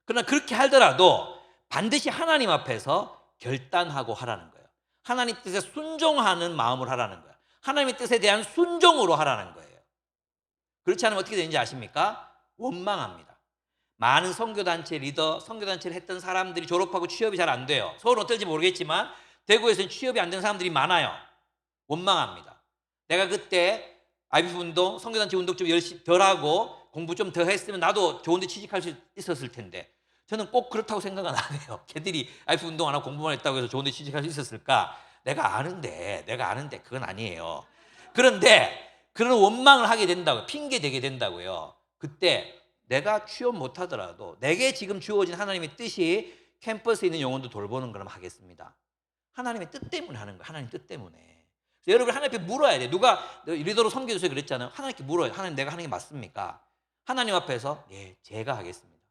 그러나 그렇게 하더라도 반드시 하나님 앞에서 결단하고 하라는 거예요. 하나님 뜻에 순종하는 마음으로 하라는 거예요. 하나님의 뜻에 대한 순종으로 하라는 거예요. 그렇지 않으면 어떻게 되는지 아십니까? 원망합니다. 많은 선교단체 리더, 선교단체를 했던 사람들이 졸업하고 취업이 잘 안 돼요. 서울은 어떨지 모르겠지만 대구에서는 취업이 안 된 사람들이 많아요. 원망합니다. 내가 그때 IBF 운동, 선교단체 운동 좀 열심히 덜 하고 공부 좀 더 했으면 나도 좋은 데 취직할 수 있었을 텐데, 저는 꼭 그렇다고 생각은 안 해요. 걔들이 IBF 운동 안 하고 공부만 했다고 해서 좋은 데 취직할 수 있었을까? 내가 아는데 그건 아니에요. 그런데 그런 원망을 하게 된다고요. 핑계 대게 된다고요. 그때 내가 취업 못하더라도 내게 지금 주어진 하나님의 뜻이 캠퍼스에 있는 영혼도 돌보는 거라면 하겠습니다. 하나님의 뜻 때문에 하는 거예요. 하나님 뜻 때문에. 여러분 하나님 앞에 물어야 돼요. 누가 리더로 섬겨주세요 그랬잖아요. 하나님께 물어요. 하나님, 내가 하는 게 맞습니까? 하나님 앞에서 예, 제가 하겠습니다.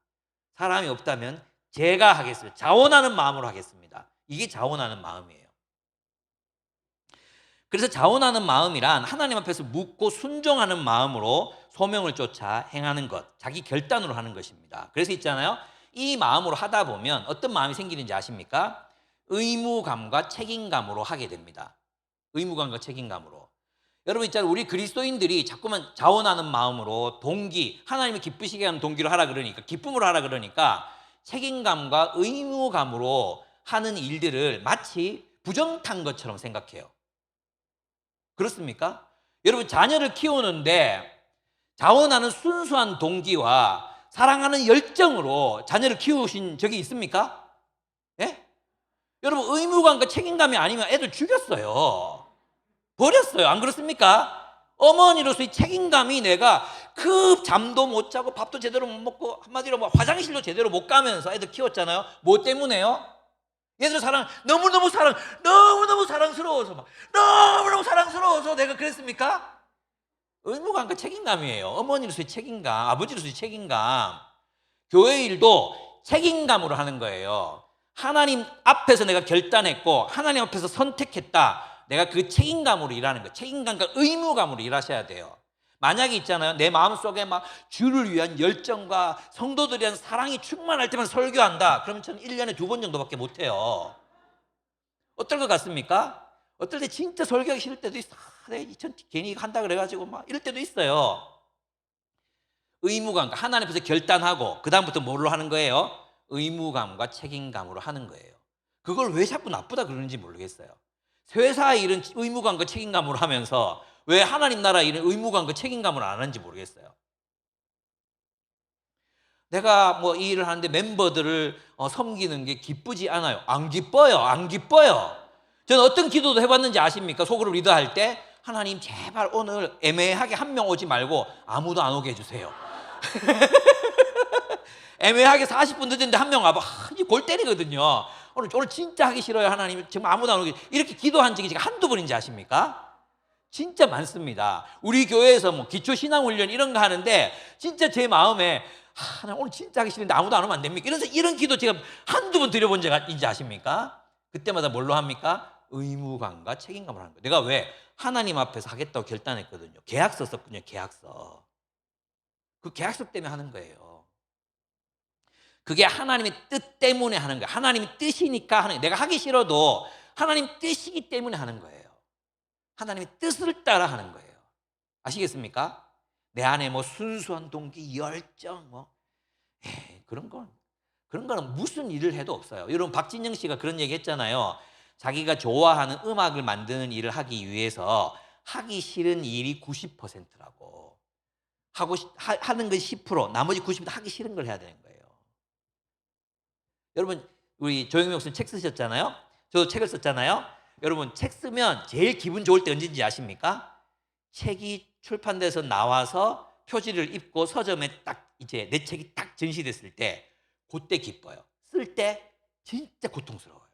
사람이 없다면 제가 하겠습니다. 자원하는 마음으로 하겠습니다. 이게 자원하는 마음이에요. 그래서 자원하는 마음이란 하나님 앞에서 묻고 순종하는 마음으로 소명을 쫓아 행하는 것, 자기 결단으로 하는 것입니다. 그래서 있잖아요, 이 마음으로 하다 보면 어떤 마음이 생기는지 아십니까? 의무감과 책임감으로 하게 됩니다. 의무감과 책임감으로. 여러분 있잖아요, 우리 그리스도인들이 자꾸만 자원하는 마음으로 동기, 하나님을 기쁘시게 하는 동기로 하라 그러니까, 기쁨으로 하라 그러니까 책임감과 의무감으로 하는 일들을 마치 부정탄 것처럼 생각해요. 그렇습니까? 여러분 자녀를 키우는데 자원하는 순수한 동기와 사랑하는 열정으로 자녀를 키우신 적이 있습니까? 예? 여러분 의무감과 책임감이 아니면 애들 죽였어요. 버렸어요. 안 그렇습니까? 어머니로서의 책임감이 내가 그 잠도 못 자고 밥도 제대로 못 먹고 한마디로 뭐 화장실도 제대로 못 가면서 애들 키웠잖아요. 뭐 때문에요? 얘들 너무너무 사랑스러워서 막 너무너무 사랑스러워서 내가 그랬습니까? 의무감과 책임감이에요. 어머니로서의 책임감, 아버지로서의 책임감. 교회 일도 책임감으로 하는 거예요. 하나님 앞에서 내가 결단했고 하나님 앞에서 선택했다. 내가 그 책임감으로 일하는 거예요. 책임감과 의무감으로 일하셔야 돼요. 만약에 있잖아요. 내 마음속에 막 주를 위한 열정과 성도들에 대한 사랑이 충만할 때만 설교한다. 그러면 저는 1년에 2번 정도밖에 못해요. 어떨 것 같습니까? 어떨 때 진짜 설교하기 싫을 때도 있어. 내가 괜히 한다 그래가지고 막 이럴 때도 있어요. 의무감과 하나님 앞에서 결단하고 그 다음부터 뭘로 하는 거예요? 의무감과 책임감으로 하는 거예요. 그걸 왜 자꾸 나쁘다 그러는지 모르겠어요. 회사의 일은 의무감과 책임감으로 하면서 왜 하나님 나라 일은 의무감과 책임감으로 안 하는지 모르겠어요. 내가 뭐 이 일을 하는데 멤버들을 섬기는 게 기쁘지 않아요. 안 기뻐요. 안 기뻐요. 저는 어떤 기도도 해봤는지 아십니까? 속으로 리더할 때 하나님 제발 오늘 애매하게 한 명 오지 말고 아무도 안 오게 해주세요. 애매하게 40분 늦었는데 한 명 와봐. 이제 골 때리거든요. 오늘 진짜 하기 싫어요. 하나님 정말 아무도 안 오게. 이렇게 기도한 적이 제가 한두 번인지 아십니까? 진짜 많습니다. 우리 교회에서 뭐 기초신앙훈련 이런 거 하는데 진짜 제 마음에 나 오늘 진짜 하기 싫은데 아무도 안 오면 안 됩니까? 이런 기도 제가 한두 번 드려본 적 있는지 아십니까? 그때마다 뭘로 합니까? 의무감과 책임감을 하는 거예요. 내가 왜? 하나님 앞에서 하겠다고 결단했거든요. 계약서 썼거든요. 계약서. 그 계약서 때문에 하는 거예요. 그게 하나님의 뜻 때문에 하는 거예요. 하나님의 뜻이니까 하는 거예요. 내가 하기 싫어도 하나님 뜻이기 때문에 하는 거예요. 하나님의 뜻을 따라 하는 거예요. 아시겠습니까? 내 안에 뭐 순수한 동기, 열정, 그런 거는 무슨 일을 해도 없어요. 여러분 박진영 씨가 그런 얘기 했잖아요. 자기가 좋아하는 음악을 만드는 일을 하기 위해서 하기 싫은 일이 90%라고. 하는 건 10%, 나머지 90% 하기 싫은 걸 해야 되는 거예요. 여러분 우리 조영민 목사님 책 쓰셨잖아요. 저도 책을 썼잖아요. 여러분 책 쓰면 제일 기분 좋을 때 언제인지 아십니까? 책이 출판돼서 나와서 표지를 입고 서점에 딱 이제 내 책이 딱 전시됐을 때 그때 기뻐요. 쓸 때 진짜 고통스러워요.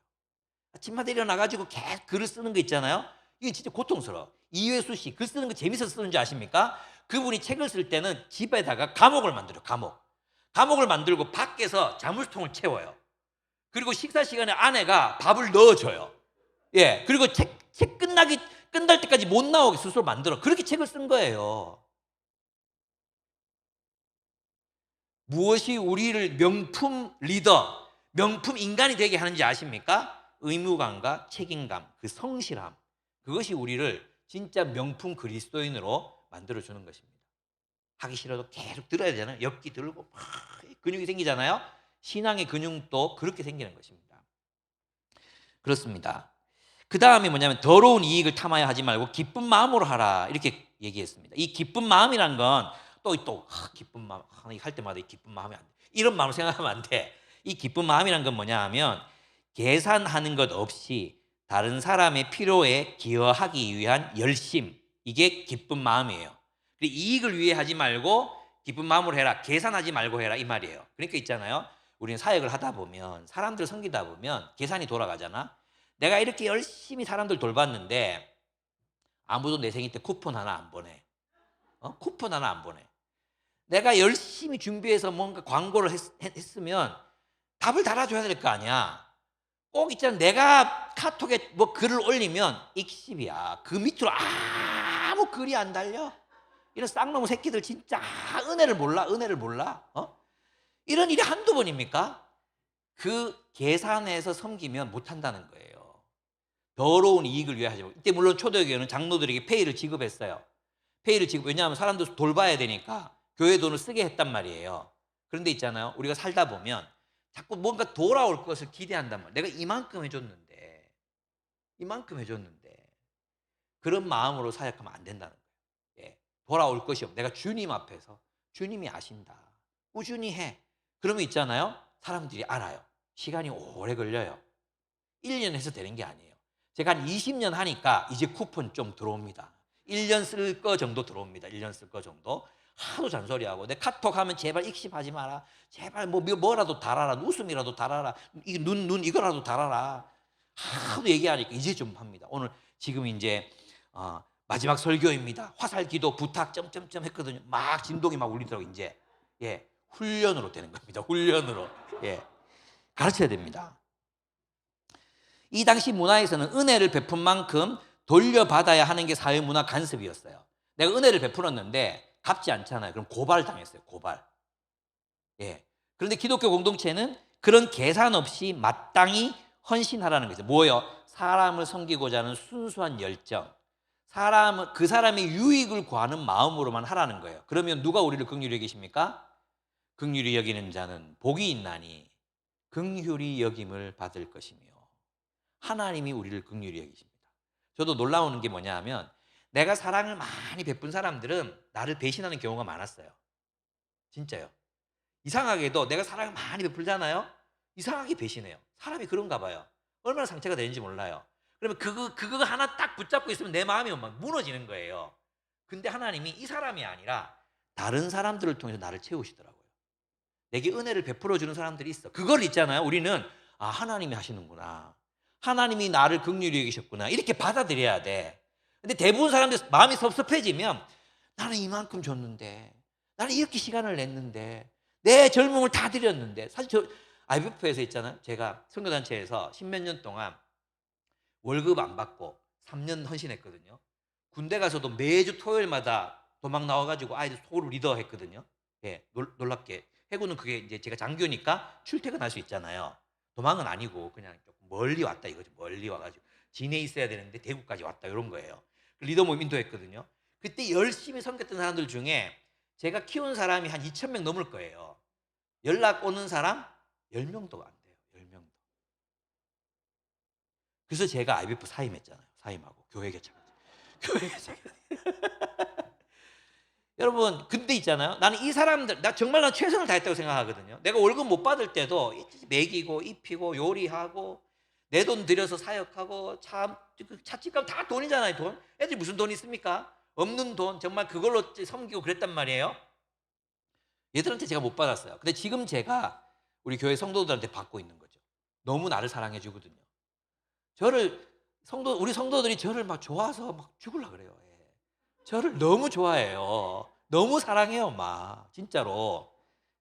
아침마다 일어나가지고 계속 글을 쓰는 거 있잖아요. 이게 진짜 고통스러워. 이회수 씨 글 쓰는 거 재밌어서 쓰는 줄 아십니까? 그분이 책을 쓸 때는 집에다가 감옥을 만들어요. 감옥을 만들고 밖에서 자물통을 채워요. 그리고 식사 시간에 아내가 밥을 넣어줘요. 예, 그리고 책 끝날 때까지 못 나오게 스스로 만들어. 그렇게 책을 쓴 거예요. 무엇이 우리를 명품 리더, 명품 인간이 되게 하는지 아십니까? 의무감과 책임감, 그 성실함. 그것이 우리를 진짜 명품 그리스도인으로 만들어주는 것입니다. 하기 싫어도 계속 들어야 되잖아요. 엽기 들고 막 근육이 생기잖아요. 신앙의 근육도 그렇게 생기는 것입니다. 그렇습니다. 그 다음에 뭐냐면 더러운 이익을 탐하여 하지 말고 기쁜 마음으로 하라 이렇게 얘기했습니다. 이 기쁜 마음이란 건 또 기쁜 마음 할 때마다 이 기쁜 마음이 안 돼. 이런 마음을 생각하면 안 돼. 이 기쁜 마음이란 건 뭐냐 하면 계산하는 것 없이 다른 사람의 필요에 기여하기 위한 열심, 이게 기쁜 마음이에요. 이익을 위해 하지 말고 기쁜 마음으로 해라. 계산하지 말고 해라 이 말이에요. 그러니까 있잖아요. 우리는 사역을 하다 보면 사람들 섬기다 보면 계산이 돌아가잖아. 내가 이렇게 열심히 사람들 돌봤는데 아무도 내 생일 때 쿠폰 하나 안 보내. 쿠폰 하나 안 보내. 내가 열심히 준비해서 뭔가 광고를 했으면 답을 달아줘야 될 거 아니야. 꼭 있잖아. 내가 카톡에 뭐 글을 올리면 익십이야. 그 밑으로 아무 글이 안 달려. 이런 쌍놈의 새끼들 진짜 은혜를 몰라. 이런 일이 한두 번입니까? 그 계산해서 섬기면 못한다는 거예요. 더러운 이익을 위해 하지 말고. 이때 물론 초대교회는 장로들에게 페이를 지급했어요. 왜냐하면 사람들 돌봐야 되니까 교회 돈을 쓰게 했단 말이에요. 그런데 있잖아요. 우리가 살다 보면 자꾸 뭔가 돌아올 것을 기대한단 말이에요. 내가 이만큼 해줬는데 그런 마음으로 사역하면 안 된다는 거예요. 예. 돌아올 것이 없. 내가 주님 앞에서 주님이 아신다. 꾸준히 해. 그러면 있잖아요. 사람들이 알아요. 시간이 오래 걸려요. 1년 해서 되는 게 아니에요. 제가 한 20년 하니까 이제 쿠폰 좀 들어옵니다. 1년 쓸 거 정도 들어옵니다. 1년 쓸 거 정도. 하도 잔소리하고 내 카톡 하면 제발 익십하지 마라. 제발 뭐라도 달아라. 웃음이라도 달아라. 눈 이거라도 달아라. 하도 얘기하니까 이제 좀 합니다. 오늘 지금 이제 마지막 설교입니다. 화살 기도 부탁 점점점 했거든요. 막 진동이 막 울리더라고요. 이제 예, 훈련으로 되는 겁니다. 훈련으로. 예, 가르쳐야 됩니다. 이 당시 문화에서는 은혜를 베푼 만큼 돌려받아야 하는 게 사회 문화 간섭이었어요. 내가 은혜를 베풀었는데 갚지 않잖아요. 그럼 고발당했어요. 고발. 예. 그런데 기독교 공동체는 그런 계산 없이 마땅히 헌신하라는 거죠. 뭐예요? 사람을 섬기고자 하는 순수한 열정. 그 사람의 유익을 구하는 마음으로만 하라는 거예요. 그러면 누가 우리를 긍휼히 여기십니까? 긍휼히 여기는 자는 복이 있나니 긍휼히 여김을 받을 것이며 하나님이 우리를 긍휼히 여기십니다. 저도 놀라우는 게 뭐냐 하면 내가 사랑을 많이 베푼 사람들은 나를 배신하는 경우가 많았어요. 진짜요. 이상하게도 내가 사랑을 많이 베풀잖아요. 이상하게 배신해요. 사람이 그런가 봐요. 얼마나 상처가 되는지 몰라요. 그러면 그거 하나 딱 붙잡고 있으면 내 마음이 막 무너지는 거예요. 근데 하나님이 이 사람이 아니라 다른 사람들을 통해서 나를 채우시더라고요. 내게 은혜를 베풀어 주는 사람들이 있어. 그걸 있잖아요. 우리는 하나님이 하시는구나. 하나님이 나를 긍휼히 여기셨구나. 이렇게 받아들여야 돼. 근데 대부분 사람들 마음이 섭섭해지면 나는 이만큼 줬는데, 나는 이렇게 시간을 냈는데, 내 젊음을 다 드렸는데. 사실 저 IBF에서 있잖아요. 제가 선교단체에서 10몇 년 동안 월급 안 받고 3년 헌신했거든요. 군대 가서도 매주 토요일마다 도망 나와가지고 아이들 소그룹 리더 했거든요. 예, 놀랍게. 해군은 그게 이제 제가 장교니까 출퇴근할 수 있잖아요. 도망은 아니고 그냥 조금 멀리 왔다 이거죠. 멀리 와가지고 진해 있어야 되는데 대구까지 왔다 이런 거예요. 리더 모임 인도했거든요. 그때 열심히 섬겼던 사람들 중에 제가 키운 사람이 한 2,000명 넘을 거예요. 연락 오는 사람 10명도 안 돼요. 10명도. 그래서 제가 IBF 사임했잖아요. 사임하고 교회 개척하죠. 교회 개척. 여러분, 근데 있잖아요. 나는 이 사람들, 정말 난 최선을 다했다고 생각하거든요. 내가 월급 못 받을 때도 먹이고 입히고 요리하고 내 돈 들여서 사역하고 찻집 가면 다 돈이잖아요. 돈. 애들이 무슨 돈 있습니까? 없는 돈 정말 그걸로 섬기고 그랬단 말이에요. 얘들한테 제가 못 받았어요. 근데 지금 제가 우리 교회 성도들한테 받고 있는 거죠. 너무 나를 사랑해 주거든요. 우리 성도들이 저를 막 좋아서 막 죽으려고 그래요. 예. 저를 너무 좋아해요. 너무 사랑해요, 막. 진짜로.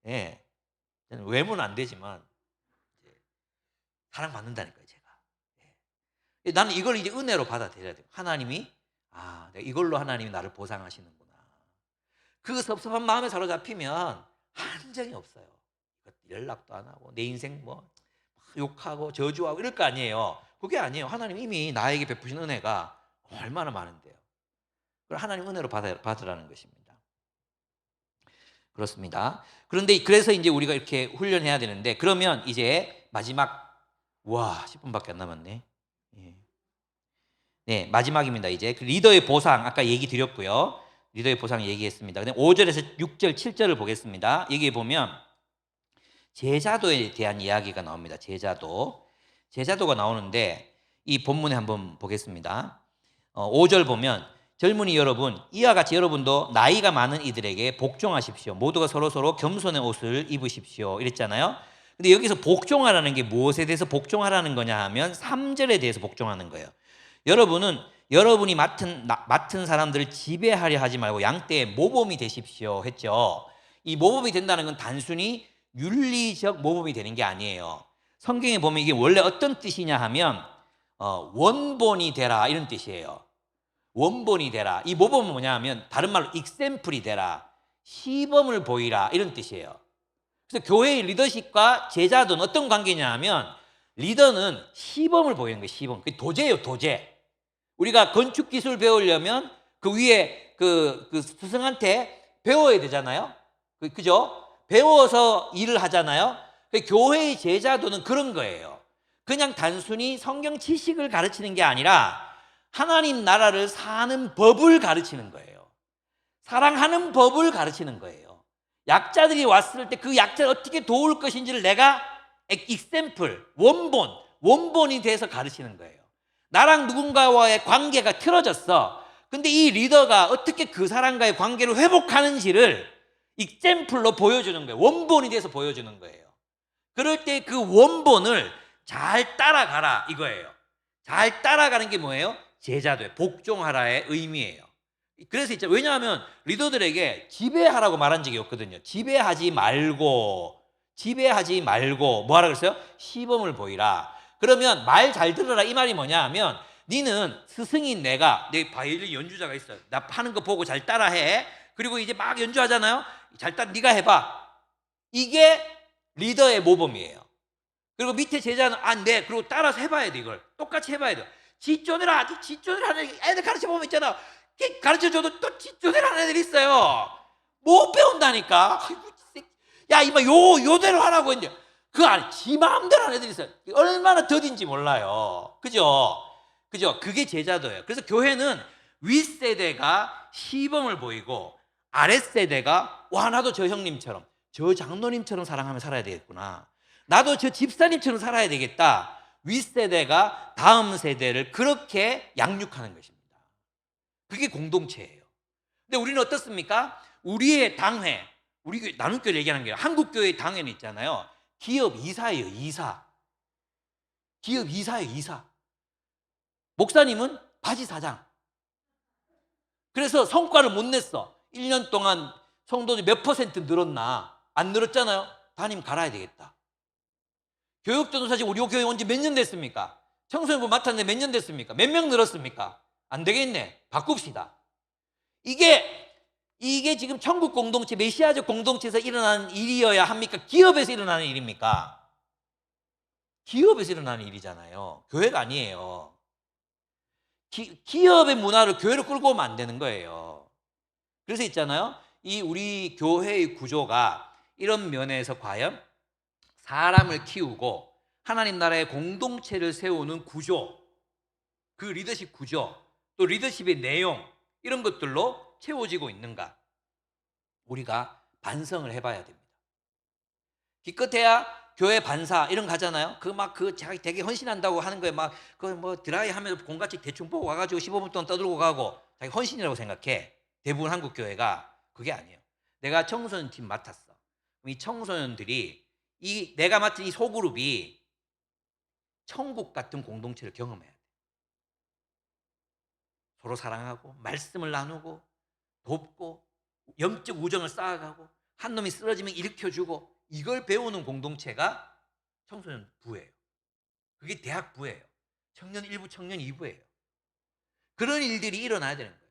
예. 외모는 안 되지만, 사랑받는다니까요, 제가. 예. 나는 이걸 이제 은혜로 받아들여야 돼요. 하나님이, 내가 이걸로 하나님이 나를 보상하시는구나. 그 섭섭한 마음에 사로잡히면 한정이 없어요. 연락도 안 하고, 내 인생 욕하고 저주하고 이럴 거 아니에요. 그게 아니에요. 하나님 이미 나에게 베푸신 은혜가 얼마나 많은데요. 그걸 하나님 은혜로 받으라는 것입니다. 그렇습니다. 그런데 그래서 이제 우리가 이렇게 훈련해야 되는데 그러면 이제 마지막 10분밖에 안 남았네. 예. 네, 마지막입니다. 이제 그 리더의 보상 아까 얘기 드렸고요. 리더의 보상 얘기했습니다. 근데 5절에서 6절, 7절을 보겠습니다. 여기에 보면 제자도에 대한 이야기가 나옵니다. 제자도가 나오는데 이 본문에 한번 보겠습니다. 5절 보면 젊은이 여러분, 이와 같이 여러분도 나이가 많은 이들에게 복종하십시오. 모두가 서로서로 겸손의 옷을 입으십시오. 이랬잖아요. 근데 여기서 복종하라는 게 무엇에 대해서 복종하라는 거냐 하면 3절에 대해서 복종하는 거예요. 여러분은 여러분이 맡은 사람들을 지배하려 하지 말고 양떼의 모범이 되십시오 했죠. 이 모범이 된다는 건 단순히 윤리적 모범이 되는 게 아니에요. 성경에 보면 이게 원래 어떤 뜻이냐 하면 원본이 되라 이런 뜻이에요. 원본이 되라. 이 모범은 뭐냐 하면 다른 말로 익sem플이 되라. 시범을 보이라 이런 뜻이에요. 그래서 교회의 리더십과 제자도는 어떤 관계냐 하면 리더는 시범을 보이는 거예요. 시범. 그게 도제예요. 도제. 우리가 건축 기술 배우려면 그 위에 그 스승한테 배워야 되잖아요. 그죠? 배워서 일을 하잖아요. 교회의 제자도는 그런 거예요. 그냥 단순히 성경 지식을 가르치는 게 아니라 하나님 나라를 사는 법을 가르치는 거예요. 사랑하는 법을 가르치는 거예요. 약자들이 왔을 때 그 약자를 어떻게 도울 것인지를 내가 example, 원본이 돼서 가르치는 거예요. 나랑 누군가와의 관계가 틀어졌어. 근데 이 리더가 어떻게 그 사람과의 관계를 회복하는지를 example로 보여주는 거예요. 원본이 돼서 보여주는 거예요. 그럴 때 그 원본을 잘 따라가라 이거예요. 잘 따라가는 게 뭐예요? 제자돼, 복종하라의 의미예요. 그래서 있죠. 왜냐하면 리더들에게 지배하라고 말한 적이 없거든요. 지배하지 말고 뭐 하라 그랬어요? 시범을 보이라. 그러면 말 잘 들어라 이 말이 뭐냐 하면 니는 스승인 내가, 내 바이올린 연주자가 있어요. 나 하는 거 보고 잘 따라해. 그리고 이제 막 연주하잖아요. 잘 따라 네가 해봐. 이게 리더의 모범이에요. 그리고 밑에 제자는 네. 그리고 따라서 해봐야 돼. 이걸 똑같이 해봐야 돼. 지존해라 하는 애들 가르쳐보면 있잖아. 가르쳐줘도 또 지존해라 하는 애들이 있어요. 못 배운다니까. 야 이마 요대로 하라고 했는데 그 안에 지 마음대로 하는 애들이 있어요. 얼마나 더딘지 몰라요. 그죠? 그게 제자도예요. 그래서 교회는 윗세대가 시범을 보이고 아랫세대가 와 나도 저 형님처럼 저 장로님처럼 사랑하며 살아야 되겠구나. 나도 저 집사님처럼 살아야 되겠다. 윗세대가 다음 세대를 그렇게 양육하는 것입니다. 그게 공동체예요. 근데 우리는 어떻습니까? 우리의 당회, 우리 나눔교회 얘기하는 거예요. 한국교회의 당회는 있잖아요. 기업 이사예요. 기업 이사예요. 이사. 목사님은 바지 사장. 그래서 성과를 못 냈어. 1년 동안 성도들이 몇 퍼센트 늘었나? 안 늘었잖아요. 담임 갈아야 되겠다. 교육전도사 지금 우리 교회 온 지 몇 년 됐습니까? 청소년부 맡았는데 몇 년 됐습니까? 몇 명 늘었습니까? 안 되겠네. 바꿉시다. 이게 지금 천국 공동체, 메시아적 공동체에서 일어나는 일이어야 합니까? 기업에서 일어나는 일입니까? 기업에서 일어나는 일이잖아요. 교회가 아니에요. 기업의 문화를 교회로 끌고 오면 안 되는 거예요. 그래서 있잖아요. 이 우리 교회의 구조가 이런 면에서 과연 사람을 키우고 하나님 나라의 공동체를 세우는 구조, 그 리더십 구조, 또 리더십의 내용 이런 것들로 채워지고 있는가? 우리가 반성을 해봐야 됩니다. 기껏해야 교회 반사 이런 거 하잖아요. 자기 되게 헌신한다고 하는 거에 드라이 하면서 공같이 대충 보고 와가지고 15분 동안 떠들고 가고 자기 헌신이라고 생각해. 대부분 한국 교회가 그게 아니에요. 내가 청소년 팀 맡았어. 이 청소년들이 내가 맡은 이 소그룹이 천국 같은 공동체를 경험해야 돼. 서로 사랑하고 말씀을 나누고 돕고 영적 우정을 쌓아가고 한 놈이 쓰러지면 일으켜주고 이걸 배우는 공동체가 청소년 부예요. 그게 대학 부예요. 청년 1부, 청년 2부예요. 그런 일들이 일어나야 되는 거예요.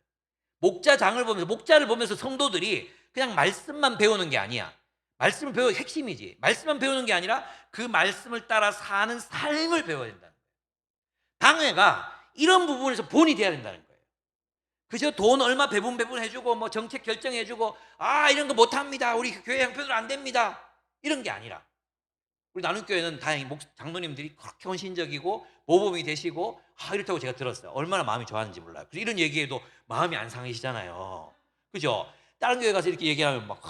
목자를 보면서 성도들이 그냥 말씀만 배우는 게 아니야. 말씀을 배우는 핵심이지. 말씀만 배우는 게 아니라 그 말씀을 따라 사는 삶을 배워야 된다는 거예요. 당회가 이런 부분에서 본이 돼야 된다는 거예요. 그저 돈 얼마 배분 해주고 정책 결정해주고 이런 거 못합니다. 우리 교회 형편으로 안 됩니다. 이런 게 아니라 우리 나눔교회는 다행히 장로님들이 그렇게 헌신적이고 모범이 되시고 이렇다고 제가 들었어요. 얼마나 마음이 좋았는지 몰라요. 그래서 이런 얘기해도 마음이 안 상하시잖아요. 그죠? 다른 교회 가서 이렇게 얘기하면 막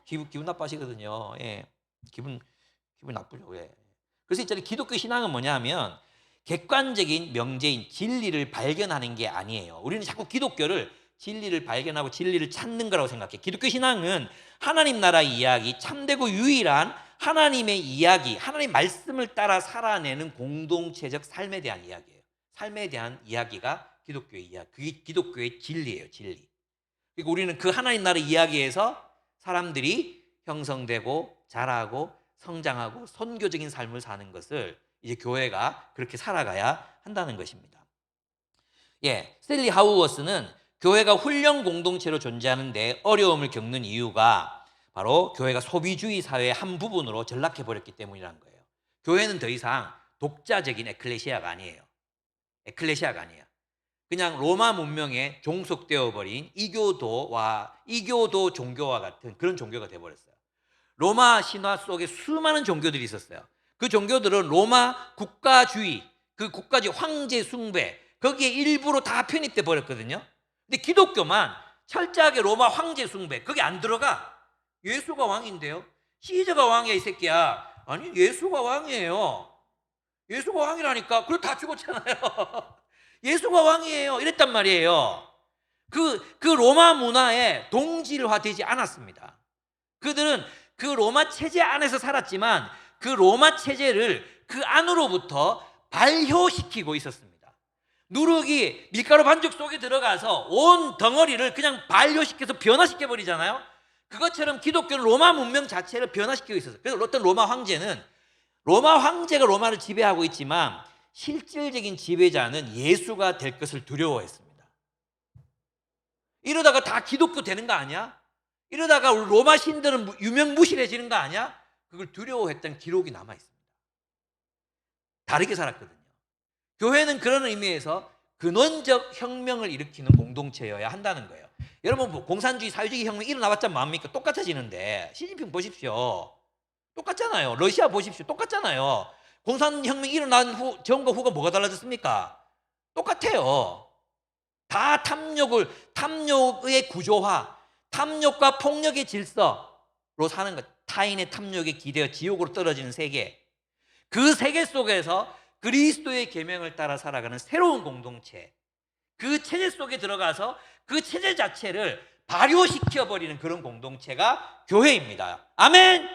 기분 나빠하시거든요. 예. 기분 나쁘죠. 예. 그래서 있잖아요. 기독교 신앙은 뭐냐 하면 객관적인 명제인 진리를 발견하는 게 아니에요. 우리는 자꾸 기독교를 진리를 발견하고 진리를 찾는 거라고 생각해. 기독교 신앙은 하나님 나라 이야기, 참되고 유일한 하나님의 이야기, 하나님 말씀을 따라 살아내는 공동체적 삶에 대한 이야기예요. 삶에 대한 이야기가 기독교의 이야기, 그게 기독교의 진리예요. 진리. 그리고 우리는 그 하나님 나라 이야기에서 사람들이 형성되고 자라고 성장하고 선교적인 삶을 사는 것을 이제 교회가 그렇게 살아가야 한다는 것입니다. 스탠리 하우어스는 교회가 훈련 공동체로 존재하는데 어려움을 겪는 이유가 바로 교회가 소비주의 사회의 한 부분으로 전락해 버렸기 때문이라는 거예요. 교회는 더 이상 독자적인 에클레시아가 아니에요. 그냥 로마 문명에 종속되어 버린 이교도 종교와 같은 그런 종교가 되어 버렸어요. 로마 신화 속에 수많은 종교들이 있었어요. 그 종교들은 로마 국가주의, 그 국가주의 황제 숭배, 거기에 일부로 다 편입돼 버렸거든요. 근데 기독교만 철저하게 로마 황제 숭배, 거기 안 들어가. 예수가 왕인데요. 시저가 왕이야 이 새끼야. 아니 예수가 왕이에요. 예수가 왕이라니까. 그럼 다 죽었잖아요. 예수가 왕이에요 이랬단 말이에요. 그 로마 문화에 동질화되지 않았습니다. 그들은 그 로마 체제 안에서 살았지만 그 로마 체제를 그 안으로부터 발효시키고 있었습니다. 누룩이 밀가루 반죽 속에 들어가서 온 덩어리를 그냥 발효시켜서 변화시켜 버리잖아요. 그것처럼 기독교는 로마 문명 자체를 변화시키고 있었어요. 그래서 어떤 로마 황제가 로마를 지배하고 있지만 실질적인 지배자는 예수가 될 것을 두려워했습니다. 이러다가 다 기독교 되는 거 아니야? 이러다가 로마 신들은 유명무실해지는 거 아니야? 그걸 두려워했던 기록이 남아 있습니다. 다르게 살았거든요. 교회는 그런 의미에서 근원적 혁명을 일으키는 공동체여야 한다는 거예요. 여러분 공산주의 사회주의 혁명 일어나봤자 뭐합니까? 똑같아지는데 시진핑 보십시오. 똑같잖아요. 러시아 보십시오. 똑같잖아요. 공산혁명 일어난 후 전과 후가 뭐가 달라졌습니까? 똑같아요. 다 탐욕의 구조화, 탐욕과 폭력의 질서로 사는 것. 타인의 탐욕에 기대어 지옥으로 떨어지는 세계. 그 세계 속에서 그리스도의 계명을 따라 살아가는 새로운 공동체. 그 체제 속에 들어가서 그 체제 자체를 발효시켜버리는 그런 공동체가 교회입니다. 아멘!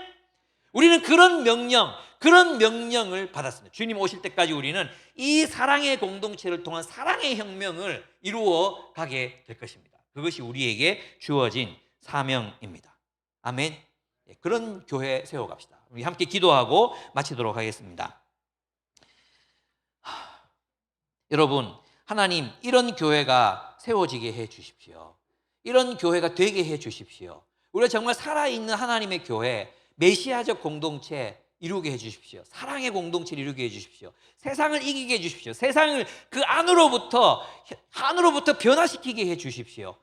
우리는 그런 명령을 받았습니다. 주님 오실 때까지 우리는 이 사랑의 공동체를 통한 사랑의 혁명을 이루어 가게 될 것입니다. 그것이 우리에게 주어진 사명입니다. 아멘. 그런 교회 세워갑시다. 우리 함께 기도하고 마치도록 하겠습니다. 여러분, 하나님 이런 교회가 세워지게 해 주십시오. 이런 교회가 되게 해 주십시오. 우리가 정말 살아있는 하나님의 교회, 메시아적 공동체 이루게 해 주십시오. 사랑의 공동체를 이루게 해 주십시오. 세상을 이기게 해 주십시오. 세상을 그 안으로부터 변화시키게 해 주십시오.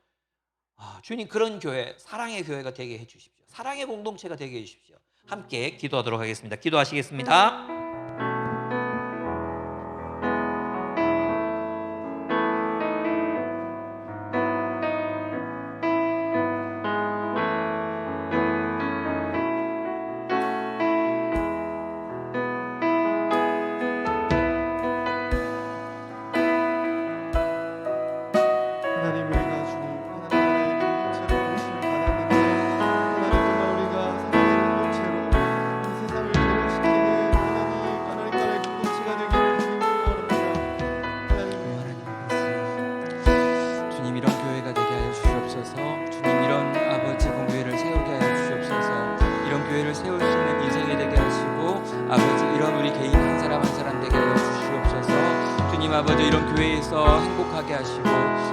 주님 그런 교회, 사랑의 교회가 되게 해 주십시오. 사랑의 공동체가 되게 해 주십시오. 함께 기도하도록 하겠습니다. 기도하시겠습니다. 아버지 이런 교회에서 행복하게 하시고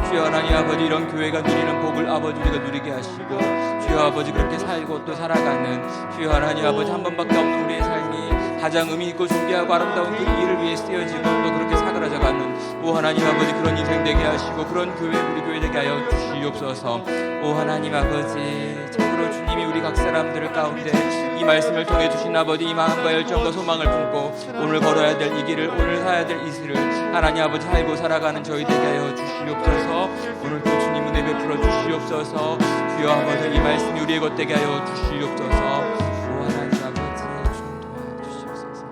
주여 하나님 아버지 이런 교회가 누리는 복을 아버지 우리가 누리게 하시고 주여 아버지 그렇게 살고 또 살아가는 주여 하나님 아버지 한 번밖에 없는 우리의 삶이 가장 의미 있고 존귀하고 아름다운 그 일을 위해 쓰여지고 또 그렇게 사그라져가는 오 하나님 아버지 그런 인생 되게 하시고 그런 교회 우리 교회 되게 하여 주시옵소서. 오 하나님 아버지 참으로 주님이 우리 각 사람들 가운데 이 말씀을 통해 주신 아버지 이 마음과 열정과 소망을 품고 오늘 걸어야 될 이 길을 오늘 사야 될 이 길을 하나님 아버지 살고 살아가는 저희 되게 하여 주시옵소서. 오늘도 주님 은혜 베풀어 주시옵소서. 주여 아버지 이 말씀이 우리의 것 되게 하여 주시옵소서. 오 하나님 아버지 좀 도와주시옵소서.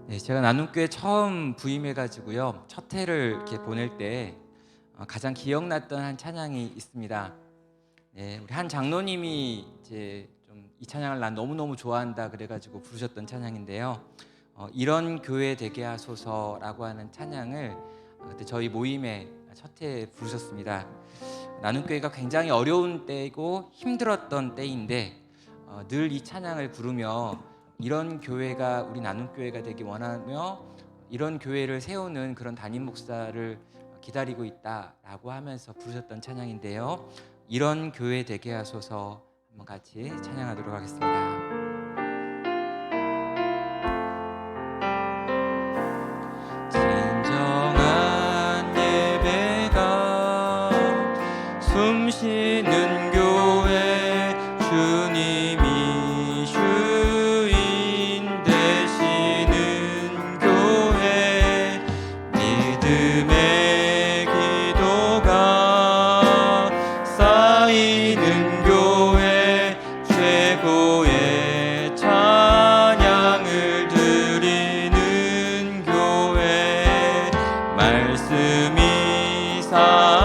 네, 제가 나눔교회 처음 부임해가지고요 첫 해를 이렇게 보낼 때 가장 기억났던 한 찬양이 있습니다. 네, 우리 한 장로님이 이제 좀 이 찬양을 난 너무너무 좋아한다 그래가지고 부르셨던 찬양인데요. 이런 교회 되게 하소서라고 하는 찬양을 그때 저희 모임에 첫 해 부르셨습니다. 나눔교회가 굉장히 어려운 때이고 힘들었던 때인데 늘 이 찬양을 부르며 이런 교회가 우리 나눔교회가 되기 원하며 이런 교회를 세우는 그런 담임 목사를 기다리고 있다라고 하면서 부르셨던 찬양인데요. 이런 교회 되게 하소서 한번 같이 찬양하도록 하겠습니다. 진정한 예배가 숨쉬는 교회 주님이 주인 되시는 교회 말씀이 사